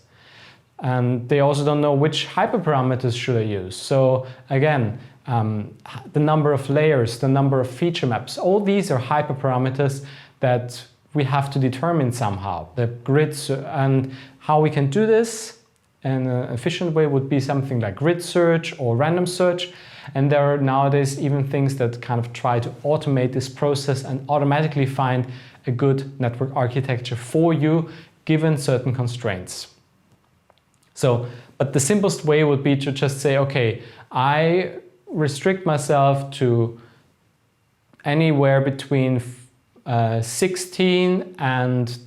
[SPEAKER 1] And they also don't know which hyperparameters should I use. So again, the number of layers, the number of feature maps, all these are hyperparameters that we have to determine somehow. The grids, and how we can do this in an efficient way would be something like grid search or random search. And there are nowadays even things that kind of try to automate this process and automatically find a good network architecture for you given certain constraints. So, but the simplest way would be to just say, okay, I restrict myself to anywhere between 16 and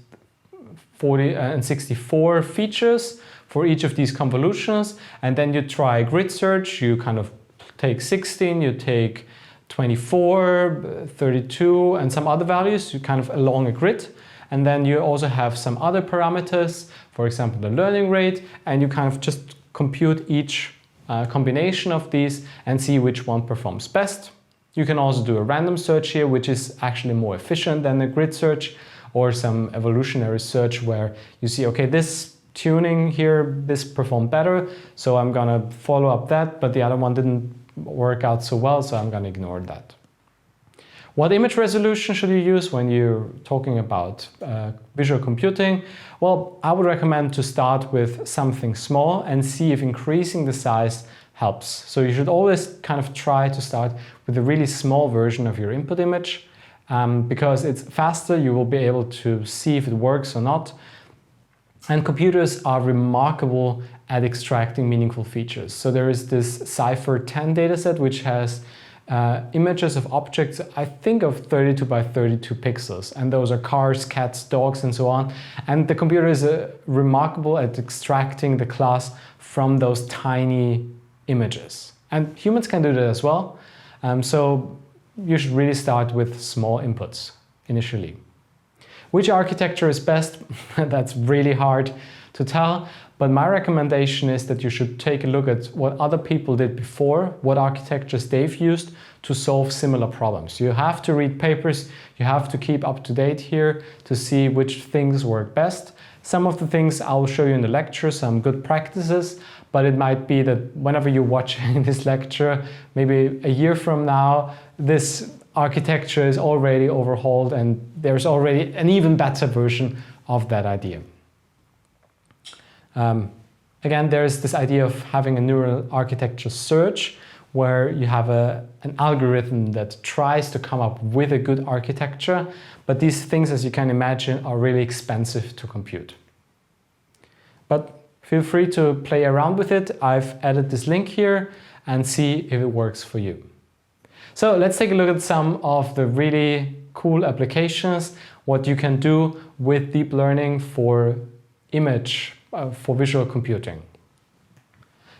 [SPEAKER 1] 64 features for each of these convolutionals, and then you try grid search. You kind of take 16, you take 24, 32, and some other values, you kind of along a grid. And then you also have some other parameters, for example, the learning rate, and you kind of just compute each combination of these and see which one performs best. You can also do a random search here, which is actually more efficient than a grid search, or some evolutionary search where you see, okay, this tuning here, this performed better, so I'm gonna follow up that, but the other one didn't work out so well, so I'm gonna ignore that. What image resolution should you use when you're talking about visual computing? Well, I would recommend to start with something small and see if increasing the size helps. So you should always kind of try to start with a really small version of your input image because it's faster, you will be able to see if it works or not. And computers are remarkable at extracting meaningful features. So there is this Cypher 10 dataset which has images of objects, I think of 32 by 32 pixels, and those are cars, cats, dogs, and so on. And the computer is remarkable at extracting the class from those tiny images. And humans can do that as well. So you should really start with small inputs initially. Which architecture is best? That's really hard to tell. But my recommendation is that you should take a look at what other people did before, what architectures they've used to solve similar problems. You have to read papers, you have to keep up to date here to see which things work best. Some of the things I'll show you in the lecture, some good practices, but it might be that whenever you're watching this lecture, maybe a year from now, this architecture is already overhauled and there's already an even better version of that idea. Again, there's this idea of having a neural architecture search where you have an algorithm that tries to come up with a good architecture, but these things, as you can imagine, are really expensive to compute. But feel free to play around with it. I've added this link here and see if it works for you. So let's take a look at some of the really cool applications, what you can do with deep learning for image for visual computing.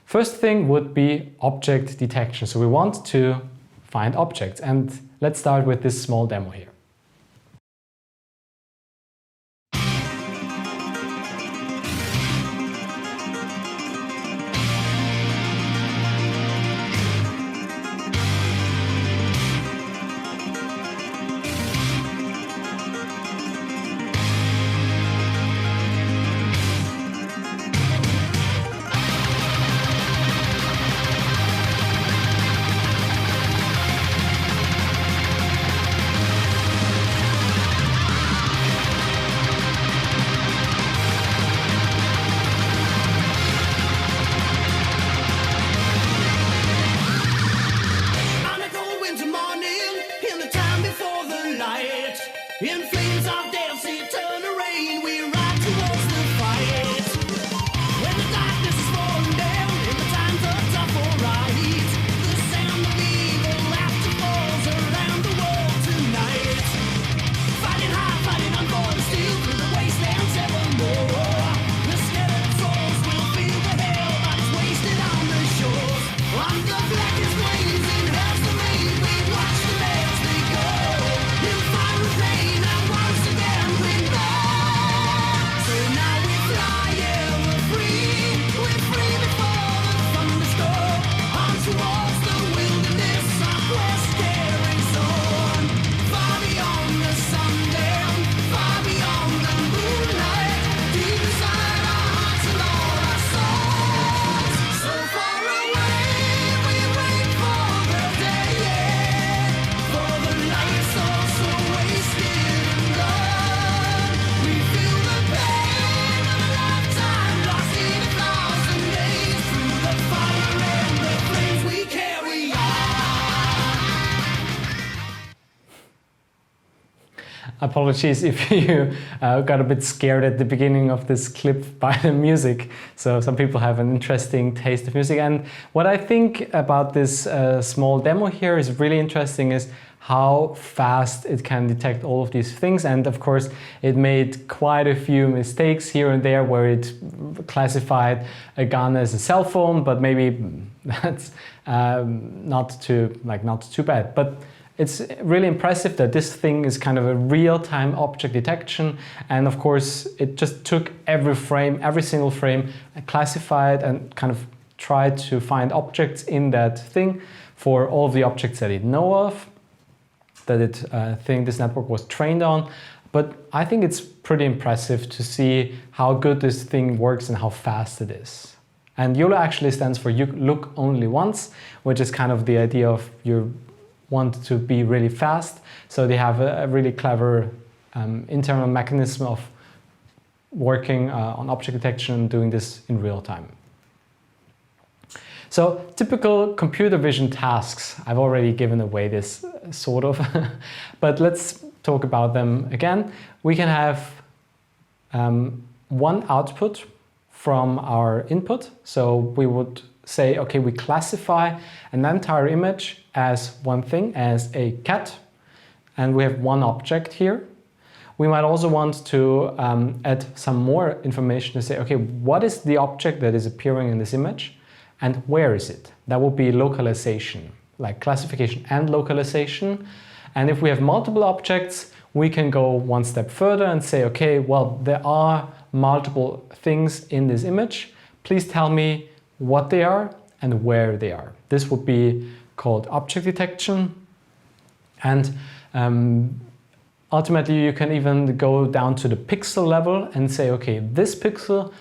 [SPEAKER 1] First thing would be object detection. So we want to find objects, and let's start with this small demo here.
[SPEAKER 2] In flames of death, eternal rain, we ride towards the fight. When the darkness is falling down, in the times of tough or right, the sound of evil laughter falls around the world tonight. Fighting high, fighting on for the steel, through the wastelands evermore. The scattered souls will feel the hell that is wasted on the shores. On the blackest flames in hell's domain, we watch them as they go. In fire and rain, and once again we burn. So now we fly, yeah, we're free before the thunderstorm. On towards the wilderness, our quest carries on. Far beyond the sundown, far beyond the moonlight, deep inside our hearts and all our souls. So far away, we wait for the day, yeah, for the light soul so wasted in blood. We feel the pain of a lifetime lost in 1,000 days. Through the fire and the flames we carry on.
[SPEAKER 1] Apologies if you got a bit scared at the beginning of this clip by the music. So some people have an interesting taste of music. And what I think about this small demo here is really interesting is how fast it can detect all of these things. And of course, it made quite a few mistakes here and there where it classified a gun as a cell phone, but maybe that's not too bad. But it's really impressive that this thing is kind of a real-time object detection, and of course it just took every frame, every single frame, classified and kind of tried to find objects in that thing for all of the objects that it know of, that it think this network was trained on. But I think it's pretty impressive to see how good this thing works and how fast it is. And YOLO actually stands for you look only once, which is kind of the idea of you want to be really fast. So they have a really clever internal mechanism of working on object detection and doing this in real time. So typical computer vision tasks, I've already given away this sort of, but let's talk about them again. We can have one output from our input. So we would say, okay, we classify an entire image as one thing, as a cat, and we have one object here. We might also want to add some more information to say, okay, what is the object that is appearing in this image and where is it? That would be localization, like classification and localization. And if we have multiple objects, we can go one step further and say, okay, well, there are multiple things in this image. Please tell me what they are and where they are. This would be called object detection. And ultimately, you can even go down to the pixel level and say, okay, this pixel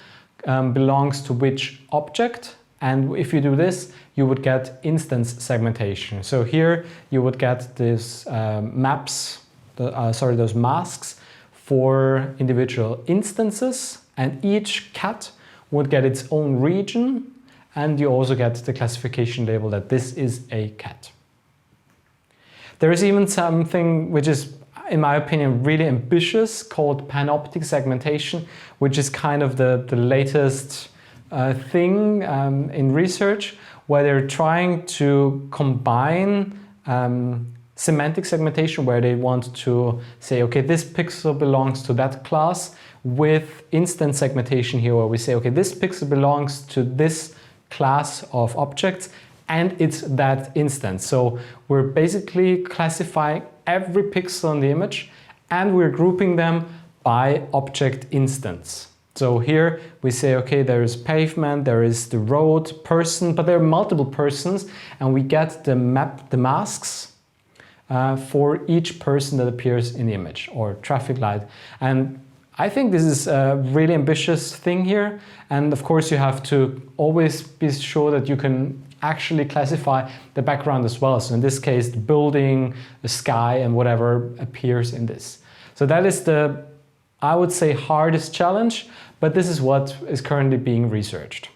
[SPEAKER 1] belongs to which object. And if you do this, you would get instance segmentation. So here you would get these those masks for individual instances, and each cat would get its own region, and you also get the classification label that this is a cat. There is even something which is, in my opinion, really ambitious, called panoptic segmentation, which is kind of the latest thing in research, where they're trying to combine semantic segmentation, where they want to say, okay, this pixel belongs to that class, with instance segmentation here, where we say, okay, this pixel belongs to this class of objects and it's that instance. So we're basically classifying every pixel in the image and we're grouping them by object instance. So here we say, okay, there is pavement, there is the road, person, but there are multiple persons, and we get the masks for each person that appears in the image, or traffic light. And I think this is a really ambitious thing here. And of course you have to always be sure that you can actually classify the background as well. So in this case, the building, the sky, and whatever appears in this. So that is the, I would say, hardest challenge, but this is what is currently being researched.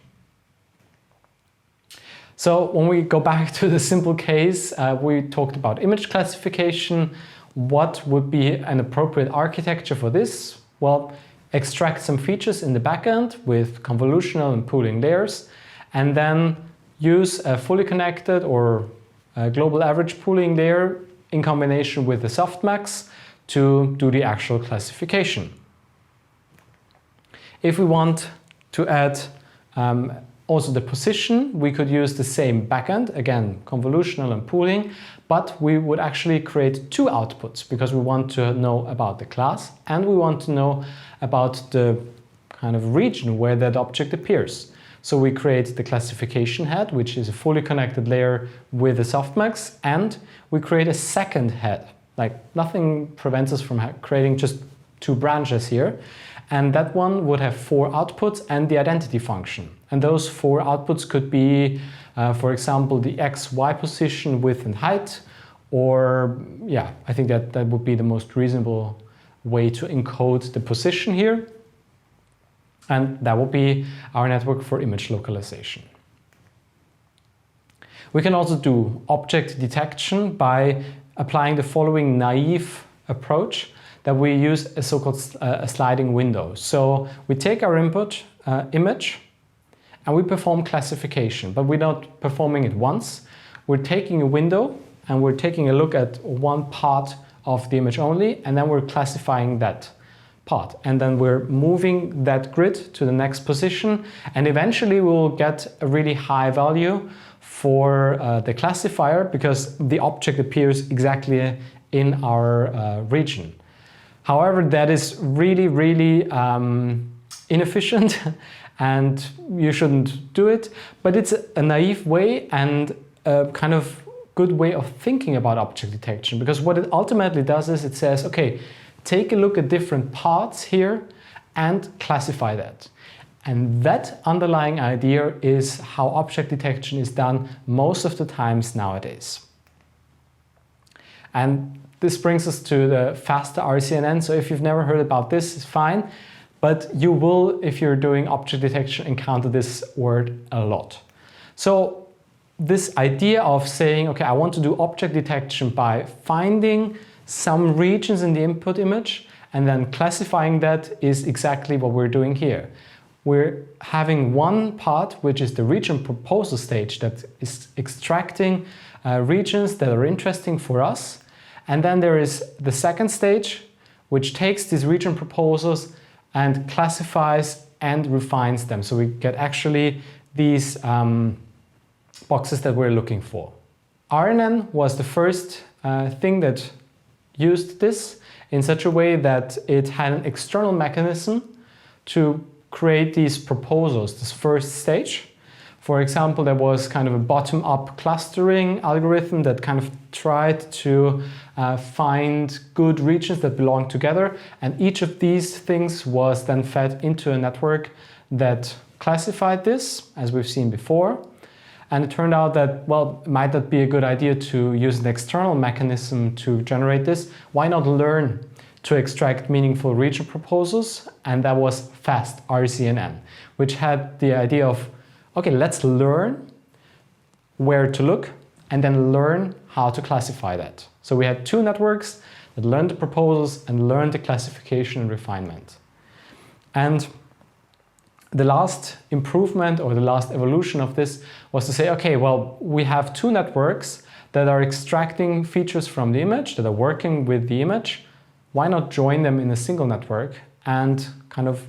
[SPEAKER 1] So when we go back to the simple case, we talked about image classification. What would be an appropriate architecture for this? Well, extract some features in the backend with convolutional and pooling layers, and then use a fully connected or a global average pooling layer in combination with the softmax to do the actual classification. If we want to add also the position, we could use the same backend, again, convolutional and pooling, but we would actually create two outputs because we want to know about the class and we want to know about the kind of region where that object appears. So we create the classification head, which is a fully connected layer with a softmax, and we create a second head. Like, nothing prevents us from creating just two branches here. And that one would have 4 outputs and the identity function. And those 4 outputs could be, for example, the X, Y position, width and height, or yeah, I think that would be the most reasonable way to encode the position here. And that would be our network for image localization. We can also do object detection by applying the following naive approach, that we use a so-called sliding window. So we take our input image and we perform classification, but we're not performing it once. We're taking a window and we're taking a look at one part of the image only, and then we're classifying that part. And then we're moving that grid to the next position, and eventually we'll get a really high value for the classifier because the object appears exactly in our region. However, that is really inefficient and you shouldn't do it, but it's a naive way and a kind of good way of thinking about object detection, because what it ultimately does is it says, okay, take a look at different parts here and classify that. And that underlying idea is how object detection is done most of the times nowadays. And this brings us to the faster RCNN. So if you've never heard about this, it's fine, but you will, if you're doing object detection, encounter this word a lot. So this idea of saying, okay, I want to do object detection by finding some regions in the input image and then classifying that is exactly what we're doing here. We're having one part, which is the region proposal stage, that is extracting regions that are interesting for us. And then there is the second stage, which takes these region proposals and classifies and refines them. So we get actually these boxes that we're looking for. RNN was the first thing that used this in such a way that it had an external mechanism to create these proposals, this first stage. For example, there was kind of a bottom-up clustering algorithm that kind of tried to find good regions that belong together, and each of these things was then fed into a network that classified this, as we've seen before. And it turned out that, well, it might not be a good idea to use an external mechanism to generate this. Why not learn to extract meaningful region proposals? And that was fast RCNN, which had the idea of, okay, let's learn where to look and then learn how to classify that. So we had two networks that learned the proposals and learned the classification and refinement. And the last improvement or the last evolution of this was to say, okay, well, we have two networks that are extracting features from the image, that are working with the image. Why not join them in a single network and kind of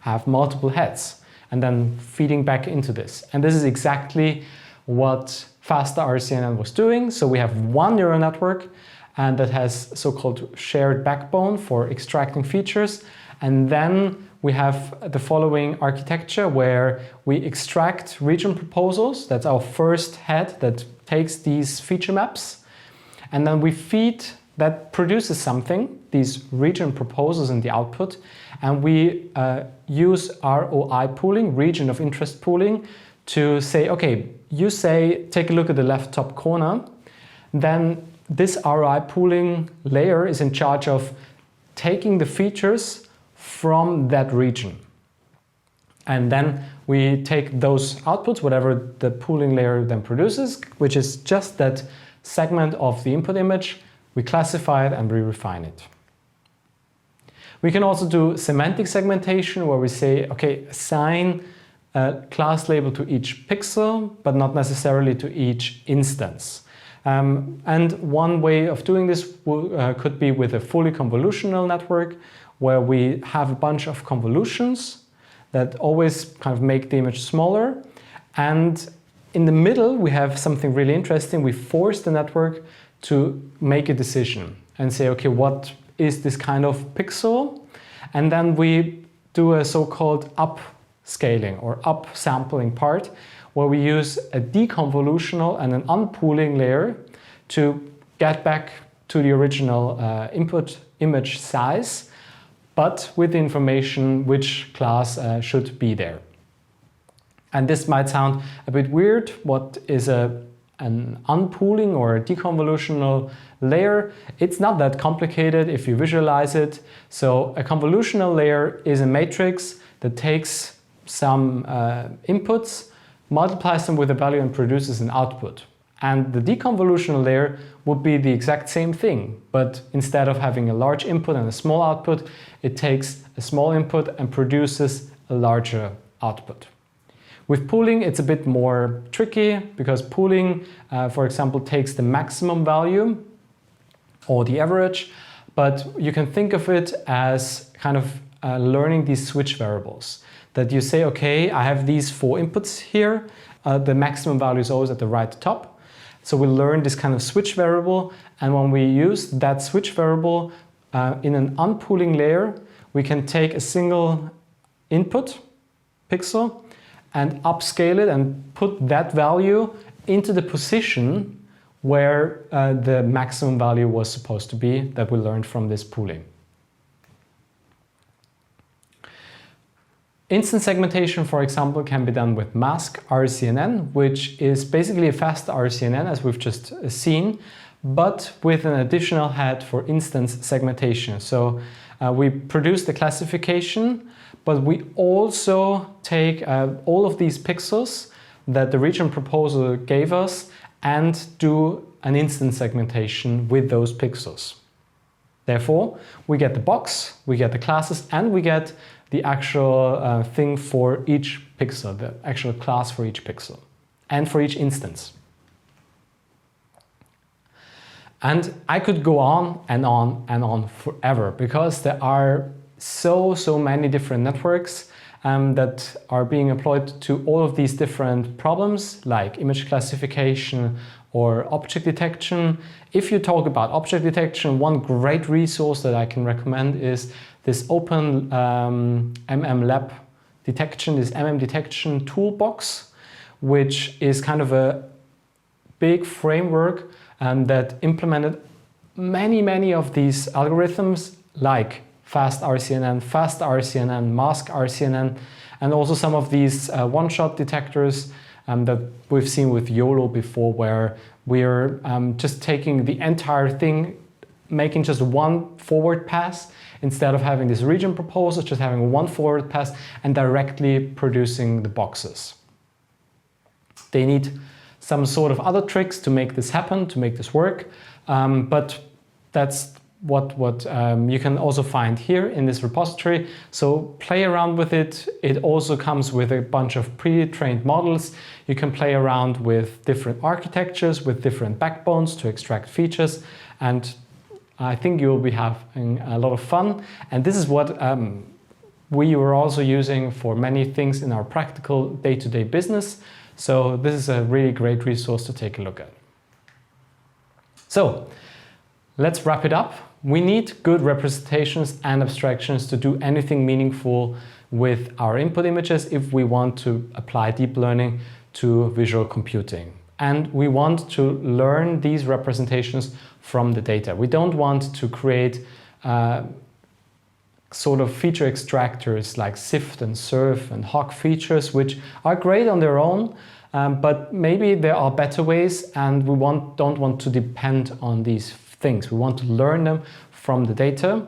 [SPEAKER 1] have multiple heads and then feeding back into this? And this is exactly what faster RCNN was doing. So we have one neural network and that has so-called shared backbone for extracting features. And then we have the following architecture where we extract region proposals. That's our first head that takes these feature maps. And then we feed, that produces something, these region proposals in the output. And we use ROI pooling, region of interest pooling, to say, okay, you say, take a look at the left top corner. Then this ROI pooling layer is in charge of taking the features from that region. And then we take those outputs, whatever the pooling layer then produces, which is just that segment of the input image, we classify it and we refine it. We can also do semantic segmentation where we say, okay, assign a class label to each pixel, but not necessarily to each instance. And one way of doing this could be with a fully convolutional network, where we have a bunch of convolutions that always kind of make the image smaller. And in the middle, we have something really interesting. We force the network to make a decision and say, okay, what is this kind of pixel? And then we do a so-called upscaling or upsampling part, where we use a deconvolutional and an unpooling layer to get back to the original input image size, but with the information which class should be there. And this might sound a bit weird. What is an unpooling or a deconvolutional layer? It's not that complicated if you visualize it. So a convolutional layer is a matrix that takes some inputs, multiplies them with a value and produces an output. And the deconvolutional layer would be the exact same thing, but instead of having a large input and a small output, it takes a small input and produces a larger output. With pooling, it's a bit more tricky because pooling, for example, takes the maximum value or the average, but you can think of it as kind of learning these switch variables. That you say, okay, I have these 4 inputs here, the maximum value is always at the right top. So we learn this kind of switch variable, and when we use that switch variable in an unpooling layer, we can take a single input pixel and upscale it and put that value into the position where the maximum value was supposed to be that we learned from this pooling. Instance segmentation, for example, can be done with mask RCNN, which is basically a fast RCNN as we've just seen, but with an additional head for instance segmentation. So we produce the classification, but we also take all of these pixels that the region proposer gave us and do an instance segmentation with those pixels. Therefore, we get the box, we get the classes, and we get the actual thing for each pixel, the actual class for each pixel, and for each instance. And I could go on and on and on forever, because there are so many different networks that are being employed to all of these different problems, like image classification or object detection. If you talk about object detection, one great resource that I can recommend is this open MM detection, this MM detection toolbox, which is kind of a big framework that implemented many of these algorithms, like fast RCNN, mask RCNN, and also some of these one-shot detectors that we've seen with YOLO before, where we're just taking the entire thing, making just one forward pass, instead of having this region proposal, just having one forward pass and directly producing the boxes. They need some sort of other tricks to make this happen, to make this work, but that's what you can also find here in this repository. So play around with it. It also comes with a bunch of pre-trained models. You can play around with different architectures, with different backbones to extract features, and I think you'll be having a lot of fun. And this is what we were also using for many things in our practical day-to-day business. So this is a really great resource to take a look at. So let's wrap it up. We need good representations and abstractions to do anything meaningful with our input images if we want to apply deep learning to visual computing. And we want to learn these representations from the data. We don't want to create sort of feature extractors like SIFT and SURF and HOC features, which are great on their own, but maybe there are better ways, and we don't want to depend on these things. We want to learn them from the data.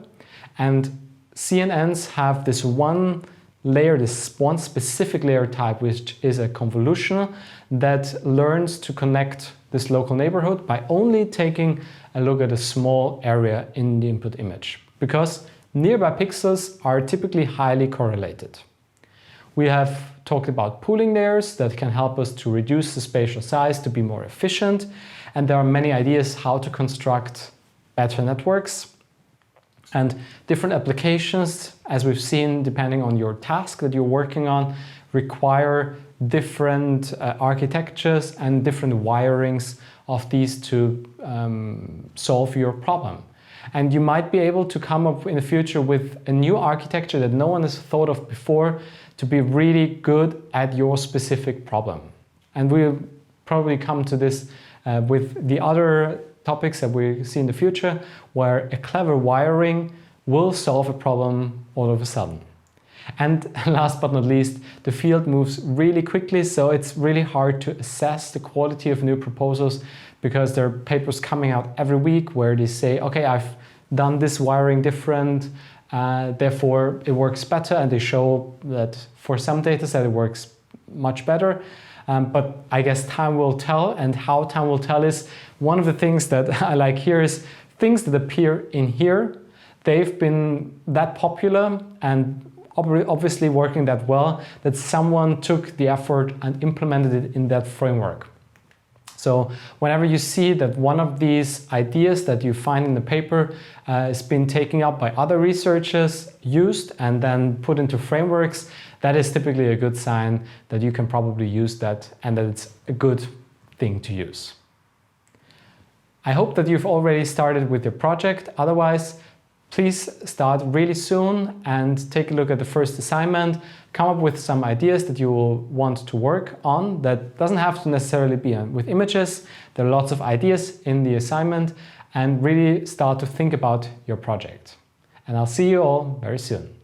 [SPEAKER 1] And CNNs have this one layer, this one specific layer type, which is a convolutional, that learns to connect this local neighborhood by only taking a look at a small area in the input image, because nearby pixels are typically highly correlated. We have talked about pooling layers that can help us to reduce the spatial size to be more efficient, and there are many ideas how to construct better networks. And different applications, as we've seen, depending on your task that you're working on, require different architectures and different wirings of these to solve your problem. And you might be able to come up in the future with a new architecture that no one has thought of before to be really good at your specific problem. And we'll probably come to this with the other topics that we see in the future, where a clever wiring will solve a problem all of a sudden. And last but not least, the field moves really quickly, so it's really hard to assess the quality of new proposals, because there are papers coming out every week where they say, okay, I've done this wiring different, therefore it works better, and they show that for some data set it works much better. But I guess time will tell, and how time will tell is one of the things that I like here is things that appear in here. They've been that popular and obviously working that well that someone took the effort and implemented it in that framework. So whenever you see that one of these ideas that you find in the paper has been taken up by other researchers, used and then put into frameworks, that is typically a good sign that you can probably use that and that it's a good thing to use. I hope that you've already started with your project. Otherwise, please start really soon and take a look at the first assignment. Come up with some ideas that you will want to work on. That doesn't have to necessarily be with images. There are lots of ideas in the assignment, and really start to think about your project. And I'll see you all very soon.